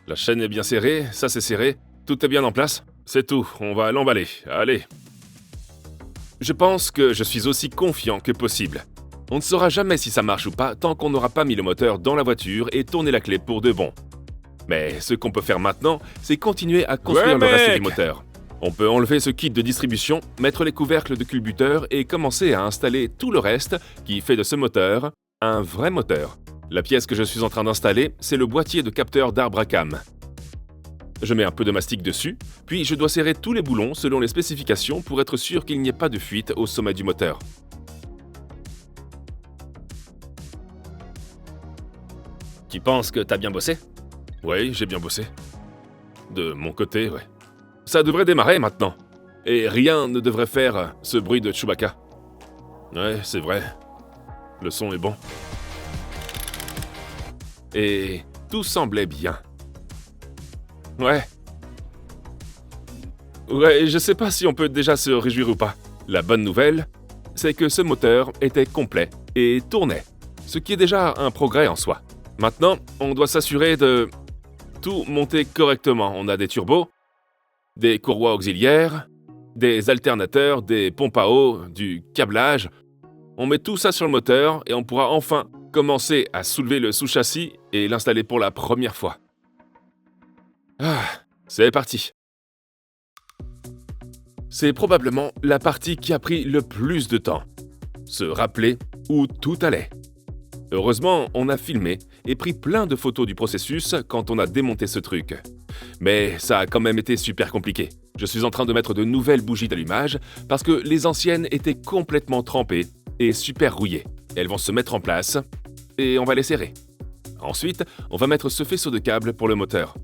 La chaîne est bien serrée, ça c'est serré, tout est bien en place. C'est tout, on va l'emballer. Allez. Je pense que je suis aussi confiant que possible. On ne saura jamais si ça marche ou pas tant qu'on n'aura pas mis le moteur dans la voiture et tourné la clé pour de bon. Mais ce qu'on peut faire maintenant, c'est continuer à construire le reste du moteur. On peut enlever ce kit de distribution, mettre les couvercles de culbuteur et commencer à installer tout le reste qui fait de ce moteur un vrai moteur. La pièce que je suis en train d'installer, c'est le boîtier de capteur d'arbre à cam. Je mets un peu de mastic dessus, puis je dois serrer tous les boulons selon les spécifications pour être sûr qu'il n'y ait pas de fuite au sommet du moteur. Tu penses que t'as bien bossé? Oui, j'ai bien bossé. De mon côté, ouais. Ça devrait démarrer maintenant. Et rien ne devrait faire ce bruit de Chewbacca. Ouais, c'est vrai. Le son est bon. Et tout semblait bien. Ouais. Ouais, je sais pas si on peut déjà se réjouir ou pas. La bonne nouvelle, c'est que ce moteur était complet et tournait. Ce qui est déjà un progrès en soi. Maintenant, on doit s'assurer de tout monter correctement. On a des turbos, des courroies auxiliaires, des alternateurs, des pompes à eau, du câblage. On met tout ça sur le moteur et on pourra enfin commencer à soulever le sous-châssis et l'installer pour la première fois. Ah, c'est parti. C'est probablement la partie qui a pris le plus de temps. Se rappeler où tout allait. Heureusement, on a filmé et pris plein de photos du processus quand on a démonté ce truc. Mais ça a quand même été super compliqué. Je suis en train de mettre de nouvelles bougies d'allumage parce que les anciennes étaient complètement trempées et super rouillées. Elles vont se mettre en place et on va les serrer. Ensuite, on va mettre ce faisceau de câbles pour le moteur.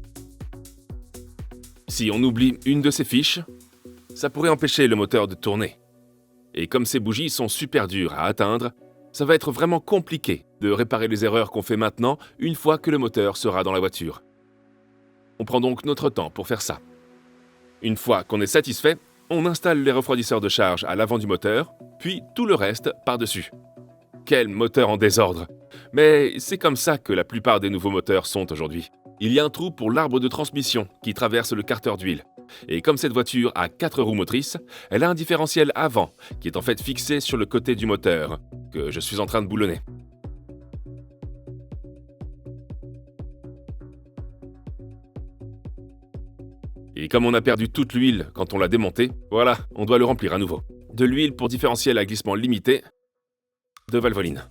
Si on oublie une de ces fiches, ça pourrait empêcher le moteur de tourner. Et comme ces bougies sont super dures à atteindre, ça va être vraiment compliqué de réparer les erreurs qu'on fait maintenant une fois que le moteur sera dans la voiture. On prend donc notre temps pour faire ça. Une fois qu'on est satisfait, on installe les refroidisseurs de charge à l'avant du moteur, puis tout le reste par-dessus. quel moteur en désordre! Mais c'est comme ça que la plupart des nouveaux moteurs sont aujourd'hui. Il y a un trou pour l'arbre de transmission qui traverse le carter d'huile. Et comme cette voiture a 4 roues motrices, elle a un différentiel avant qui est en fait fixé sur le côté du moteur, que je suis en train de boulonner. Et comme on a perdu toute l'huile quand on l'a démonté, voilà, on doit le remplir à nouveau. De l'huile pour différentiel à glissement limité de Valvoline.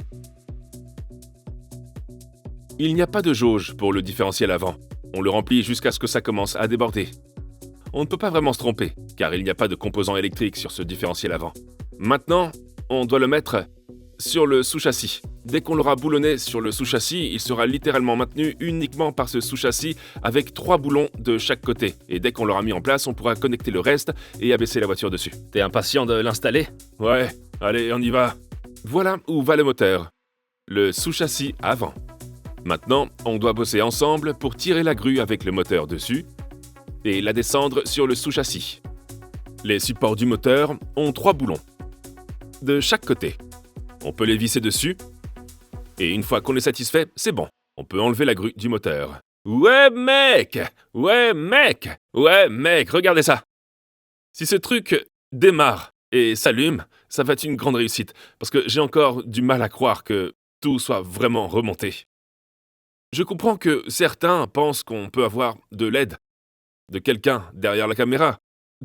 Il n'y a pas de jauge pour le différentiel avant. On le remplit jusqu'à ce que ça commence à déborder. On ne peut pas vraiment se tromper, car il n'y a pas de composant électrique sur ce différentiel avant. Maintenant, on doit le mettre sur le sous-châssis. Dès qu'on l'aura boulonné sur le sous-châssis, il sera littéralement maintenu uniquement par ce sous-châssis avec 3 boulons de chaque côté. Et dès qu'on l'aura mis en place, on pourra connecter le reste et abaisser la voiture dessus. T'es impatient de l'installer? Ouais, allez, on y va. Voilà où va le moteur. Le sous-châssis avant. Maintenant, on doit bosser ensemble pour tirer la grue avec le moteur dessus et la descendre sur le sous-châssis. Les supports du moteur ont 3 boulons de chaque côté. On peut les visser dessus et une fois qu'on est satisfait, c'est bon. On peut enlever la grue du moteur. Ouais mec! Ouais mec! Ouais mec, regardez ça! Si ce truc démarre et s'allume, ça va être une grande réussite parce que j'ai encore du mal à croire que tout soit vraiment remonté. Je comprends que certains pensent qu'on peut avoir de l'aide de quelqu'un derrière la caméra.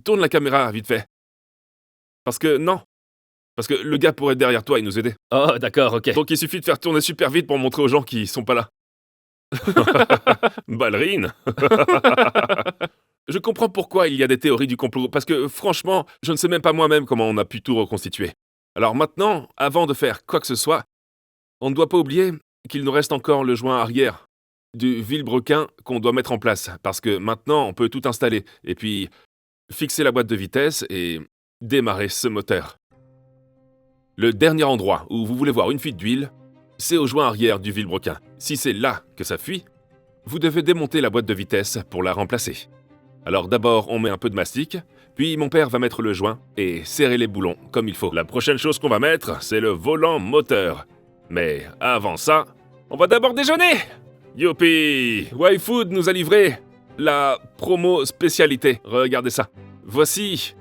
Tourne la caméra vite fait. Parce que non. Parce que le gars pourrait être derrière toi et nous aider. Oh, d'accord, ok. Donc il suffit de faire tourner super vite pour montrer aux gens qui sont pas là. Ballerine. Je comprends pourquoi il y a des théories du complot, parce que franchement, je ne sais même pas moi-même comment on a pu tout reconstituer. Alors maintenant, avant de faire quoi que ce soit, on ne doit pas oublier qu'il nous reste encore le joint arrière du vilebrequin qu'on doit mettre en place, parce que maintenant on peut tout installer, et puis fixer la boîte de vitesse et démarrer ce moteur. Le dernier endroit où vous voulez voir une fuite d'huile, c'est au joint arrière du vilebrequin. Si c'est là que ça fuit, vous devez démonter la boîte de vitesse pour la remplacer. Alors d'abord, on met un peu de mastic, puis mon père va mettre le joint et serrer les boulons comme il faut. La prochaine chose qu'on va mettre, c'est le volant moteur. Mais avant ça, on va d'abord déjeuner! Youpi! YFood nous a livré la promo spécialité. Regardez ça. Voici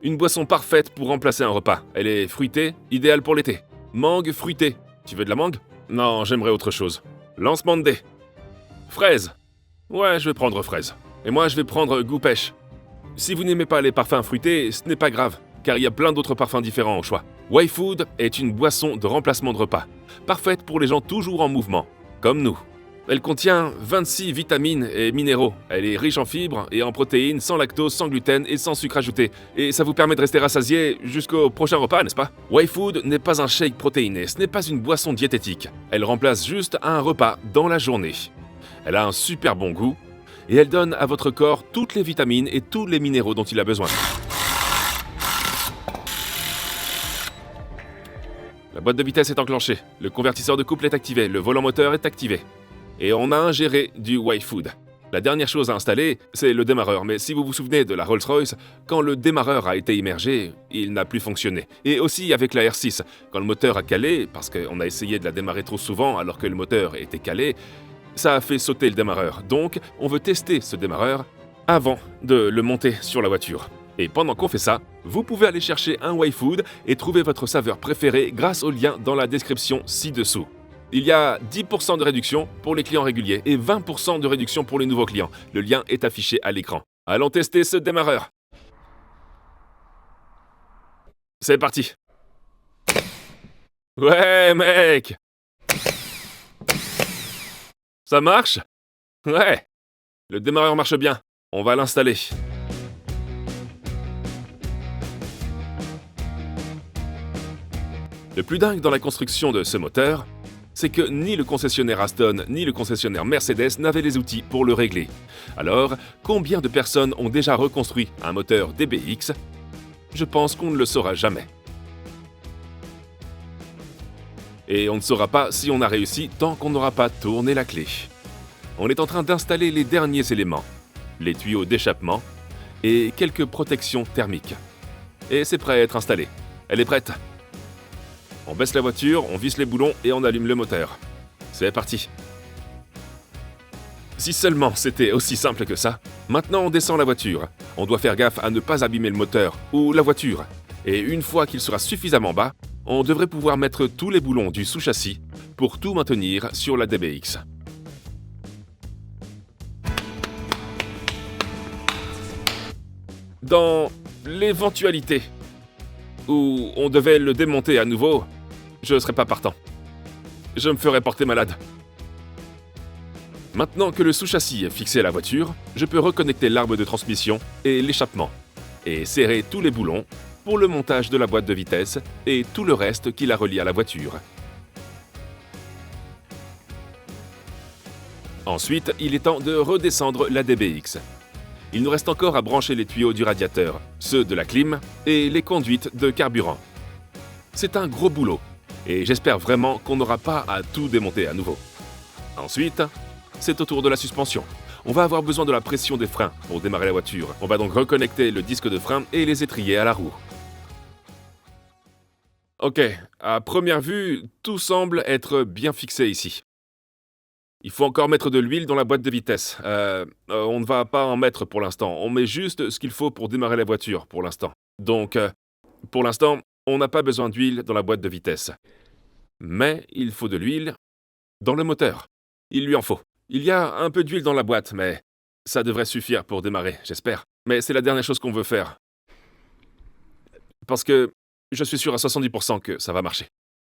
une boisson parfaite pour remplacer un repas. Elle est fruitée, idéale pour l'été. Mangue fruitée. Tu veux de la mangue? Non, j'aimerais autre chose. Lancement de dés. Fraise. Ouais, je vais prendre fraise. Et moi, je vais prendre goût pêche. Si vous n'aimez pas les parfums fruités, ce n'est pas grave, car il y a plein d'autres parfums différents au choix. YFood est une boisson de remplacement de repas, parfaite pour les gens toujours en mouvement, comme nous. Elle contient 26 vitamines et minéraux. Elle est riche en fibres et en protéines, sans lactose, sans gluten et sans sucre ajouté. Et ça vous permet de rester rassasié jusqu'au prochain repas, n'est-ce pas? YFood n'est pas un shake protéiné, ce n'est pas une boisson diététique. Elle remplace juste un repas dans la journée. Elle a un super bon goût et elle donne à votre corps toutes les vitamines et tous les minéraux dont il a besoin. La boîte de vitesse est enclenchée, le convertisseur de couple est activé, le volant moteur est activé. Et on a ingéré du YFood. La dernière chose à installer, c'est le démarreur. Mais si vous vous souvenez de la Rolls-Royce, quand le démarreur a été immergé, il n'a plus fonctionné. Et aussi avec la R6, quand le moteur a calé, parce qu'on a essayé de la démarrer trop souvent alors que le moteur était calé, ça a fait sauter le démarreur. Donc, on veut tester ce démarreur avant de le monter sur la voiture. Et pendant qu'on fait ça, vous pouvez aller chercher un YFood et trouver votre saveur préférée grâce au lien dans la description ci-dessous. Il y a 10% de réduction pour les clients réguliers et 20% de réduction pour les nouveaux clients. Le lien est affiché à l'écran. Allons tester ce démarreur. C'est parti. Ouais, mec! Ça marche? Ouais. Le démarreur marche bien. On va l'installer. Le plus dingue dans la construction de ce moteur, c'est que ni le concessionnaire Aston ni le concessionnaire Mercedes n'avaient les outils pour le régler. Alors, combien de personnes ont déjà reconstruit un moteur DBX? Je pense qu'on ne le saura jamais. Et on ne saura pas si on a réussi tant qu'on n'aura pas tourné la clé. On est en train d'installer les derniers éléments, les tuyaux d'échappement et quelques protections thermiques. Et c'est prêt à être installé. Elle est prête. On baisse la voiture, on visse les boulons et on allume le moteur. C'est parti. Si seulement c'était aussi simple que ça. Maintenant on descend la voiture. On doit faire gaffe à ne pas abîmer le moteur ou la voiture. Et une fois qu'il sera suffisamment bas, on devrait pouvoir mettre tous les boulons du sous-châssis pour tout maintenir sur la DBX. Dans l'éventualité où on devait le démonter à nouveau, je ne serais pas partant. Je me ferais porter malade. Maintenant que le sous-châssis est fixé à la voiture, je peux reconnecter l'arbre de transmission et l'échappement et serrer tous les boulons pour le montage de la boîte de vitesse et tout le reste qui la relie à la voiture. Ensuite, il est temps de redescendre la DBX. Il nous reste encore à brancher les tuyaux du radiateur, ceux de la clim et les conduites de carburant. C'est un gros boulot et j'espère vraiment qu'on n'aura pas à tout démonter à nouveau. Ensuite, c'est au tour de la suspension. On va avoir besoin de la pression des freins pour démarrer la voiture. On va donc reconnecter le disque de frein et les étriers à la roue. Ok, à première vue, tout semble être bien fixé ici. Il faut encore mettre de l'huile dans la boîte de vitesse. On ne va pas en mettre pour l'instant. On met juste ce qu'il faut pour démarrer la voiture pour l'instant. Donc, pour l'instant, on n'a pas besoin d'huile dans la boîte de vitesse. Mais il faut de l'huile dans le moteur. Il lui en faut. Il y a un peu d'huile dans la boîte, mais ça devrait suffire pour démarrer, j'espère. Mais c'est la dernière chose qu'on veut faire. Parce que je suis sûr à 70% que ça va marcher.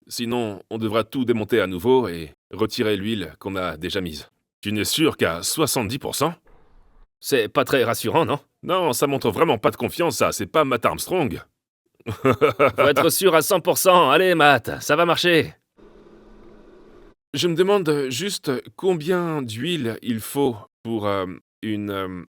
Sinon, on devra tout démonter à nouveau et retirer l'huile qu'on a déjà mise. Tu n'es sûr qu'à 70%? C'est pas très rassurant, non? Non, ça montre vraiment pas de confiance, ça. C'est pas Matt Armstrong. Faut être sûr à 100%. Allez, Matt, ça va marcher. Je me demande juste combien d'huile il faut pour une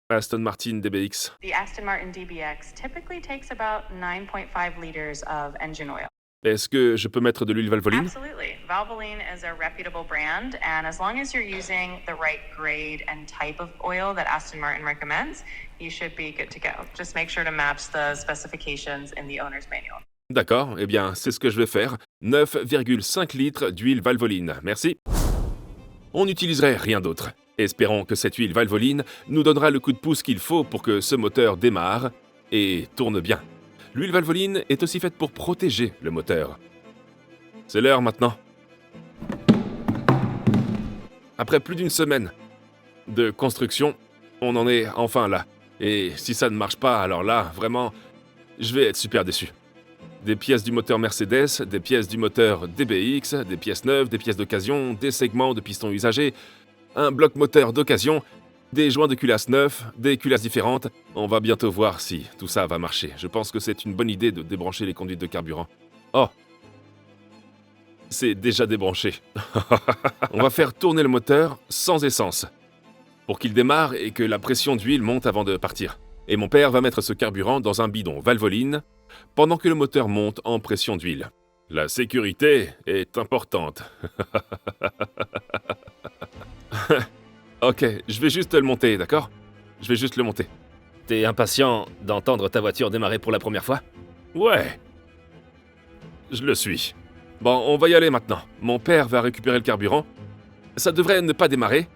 Aston Martin DBX. The Aston Martin DBX typically takes about 9.5 liters of engine oil. Est-ce que je peux mettre de l'huile Valvoline? Absolutely. Valvoline is a reputable brand, and as long as you're using the right grade and type of oil that Aston Martin recommends, you should be good to go. Just make sure to match the specifications in the owner's manual. D'accord, eh bien, c'est ce que je vais faire. 9,5 litres d'huile Valvoline, merci. On n'utiliserait rien d'autre. Espérons que cette huile Valvoline nous donnera le coup de pouce qu'il faut pour que ce moteur démarre et tourne bien. L'huile Valvoline est aussi faite pour protéger le moteur. C'est l'heure maintenant. Après plus d'une semaine de construction, on en est enfin là. Et si ça ne marche pas, alors là, vraiment, je vais être super déçu. Des pièces du moteur Mercedes, des pièces du moteur DBX, des pièces neuves, des pièces d'occasion, des segments de pistons usagés, un bloc moteur d'occasion, des joints de culasse neufs, des culasses différentes. On va bientôt voir si tout ça va marcher. Je pense que c'est une bonne idée de débrancher les conduites de carburant. Oh! C'est déjà débranché. On va faire tourner le moteur sans essence, pour qu'il démarre et que la pression d'huile monte avant de partir. Et mon père va mettre ce carburant dans un bidon Valvoline, pendant que le moteur monte en pression d'huile. La sécurité est importante. Ok, je vais juste le monter, d'accord? Je vais juste le monter. T'es impatient d'entendre ta voiture démarrer pour la première fois? Ouais. Je le suis. Bon, on va y aller maintenant. Mon père va récupérer le carburant. Ça devrait ne pas démarrer,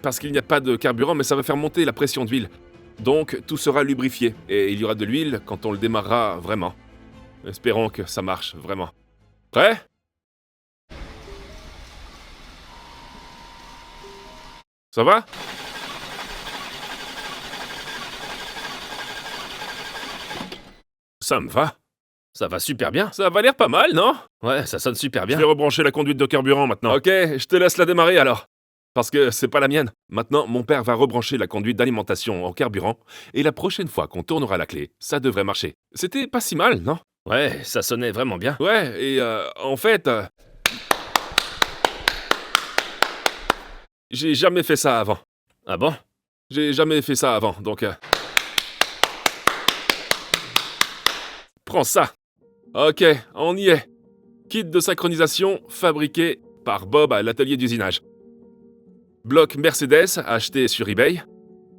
parce qu'il n'y a pas de carburant, mais ça va faire monter la pression d'huile. Donc, tout sera lubrifié, et il y aura de l'huile quand on le démarrera vraiment. Espérons que ça marche vraiment. Prêt? Ça va? Ça me va. Ça va super bien. Ça va l'air pas mal, non? Ouais, ça sonne super Je bien. vais rebrancher la conduite de carburant maintenant. Ok, je te laisse la démarrer alors. Parce que c'est pas la mienne. Maintenant, mon père va rebrancher la conduite d'alimentation en carburant, et la prochaine fois qu'on tournera la clé, ça devrait marcher. C'était pas si mal, non? Ouais, ça sonnait vraiment bien. Ouais, et en fait... j'ai jamais fait ça avant. Ah bon? J'ai jamais fait ça avant, donc... Prends ça. Ok, on y est. Kit de synchronisation fabriqué par Bob à l'atelier d'usinage. Bloc Mercedes acheté sur eBay.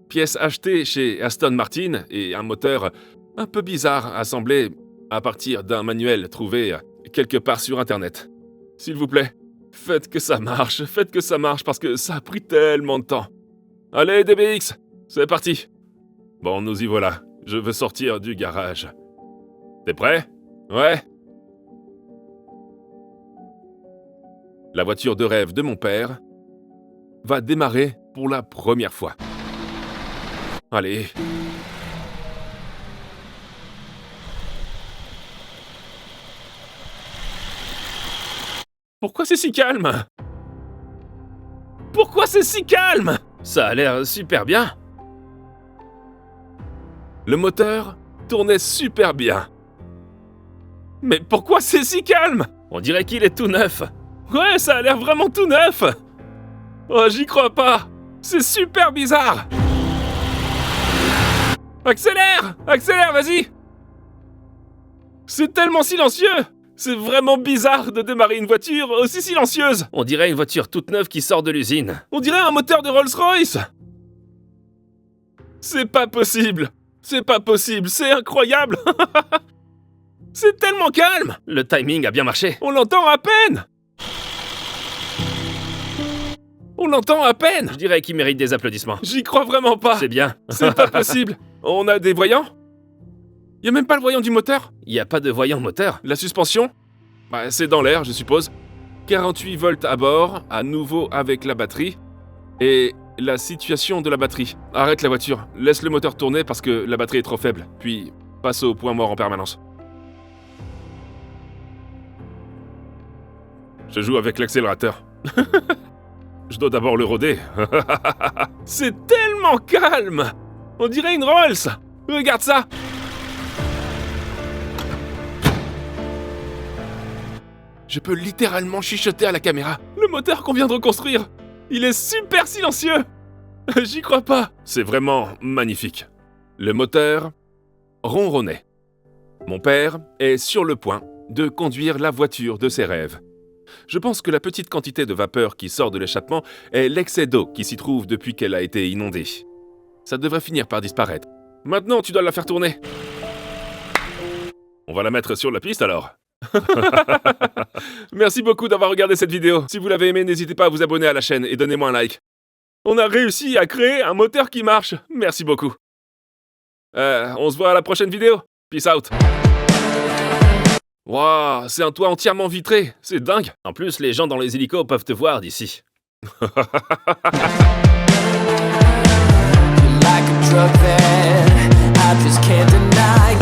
Pièces achetées chez Aston Martin et un moteur un peu bizarre assemblé à partir d'un manuel trouvé quelque part sur Internet. S'il vous plaît, faites que ça marche parce que ça a pris tellement de temps. Allez, DBX, c'est parti. Bon, nous y voilà. Je veux sortir du garage. T'es prêt? Ouais. La voiture de rêve de mon père va démarrer pour la première fois. Allez. Pourquoi c'est si calme? Pourquoi c'est si calme? Ça a l'air super bien. Le moteur tournait super bien. Mais pourquoi c'est si calme? On dirait qu'il est tout neuf. Ouais, ça a l'air vraiment tout neuf. Oh, j'y crois pas. C'est super bizarre. Accélère! Accélère, vas-y! C'est tellement silencieux! C'est vraiment bizarre de démarrer une voiture aussi silencieuse! On dirait une voiture toute neuve qui sort de l'usine. On dirait un moteur de Rolls-Royce! C'est pas possible! C'est pas possible! C'est incroyable! C'est tellement calme! Le timing a bien marché. On l'entend à peine! On l'entend à peine! Je dirais qu'il mérite des applaudissements. J'y crois vraiment pas! C'est bien. C'est pas possible! On a des voyants? Y a même pas le voyant du moteur? Il n'y a pas de voyant moteur. La suspension? Bah, c'est dans l'air, je suppose. 48 volts à bord, à nouveau avec la batterie. Et la situation de la batterie. Arrête la voiture, laisse le moteur tourner parce que la batterie est trop faible. Puis, passe au point mort en permanence. Je joue avec l'accélérateur. Je dois d'abord le roder. C'est tellement calme! On dirait une Rolls! Regarde ça! Je peux littéralement chuchoter à la caméra. Le moteur qu'on vient de reconstruire, il est super silencieux. J'y crois pas. C'est vraiment magnifique. Le moteur ronronnait. Mon père est sur le point de conduire la voiture de ses rêves. Je pense que la petite quantité de vapeur qui sort de l'échappement est l'excès d'eau qui s'y trouve depuis qu'elle a été inondée. Ça devrait finir par disparaître. Maintenant, tu dois la faire tourner. On va la mettre sur la piste alors. Merci beaucoup d'avoir regardé cette vidéo. Si vous l'avez aimé, n'hésitez pas à vous abonner à la chaîne et donnez-moi un like. On a réussi à créer un moteur qui marche. Merci beaucoup. On se voit à la prochaine vidéo. Peace out. Waouh, c'est un toit entièrement vitré. C'est dingue. En plus, les gens dans les hélicos peuvent te voir d'ici. Like a drug that I just can't deny.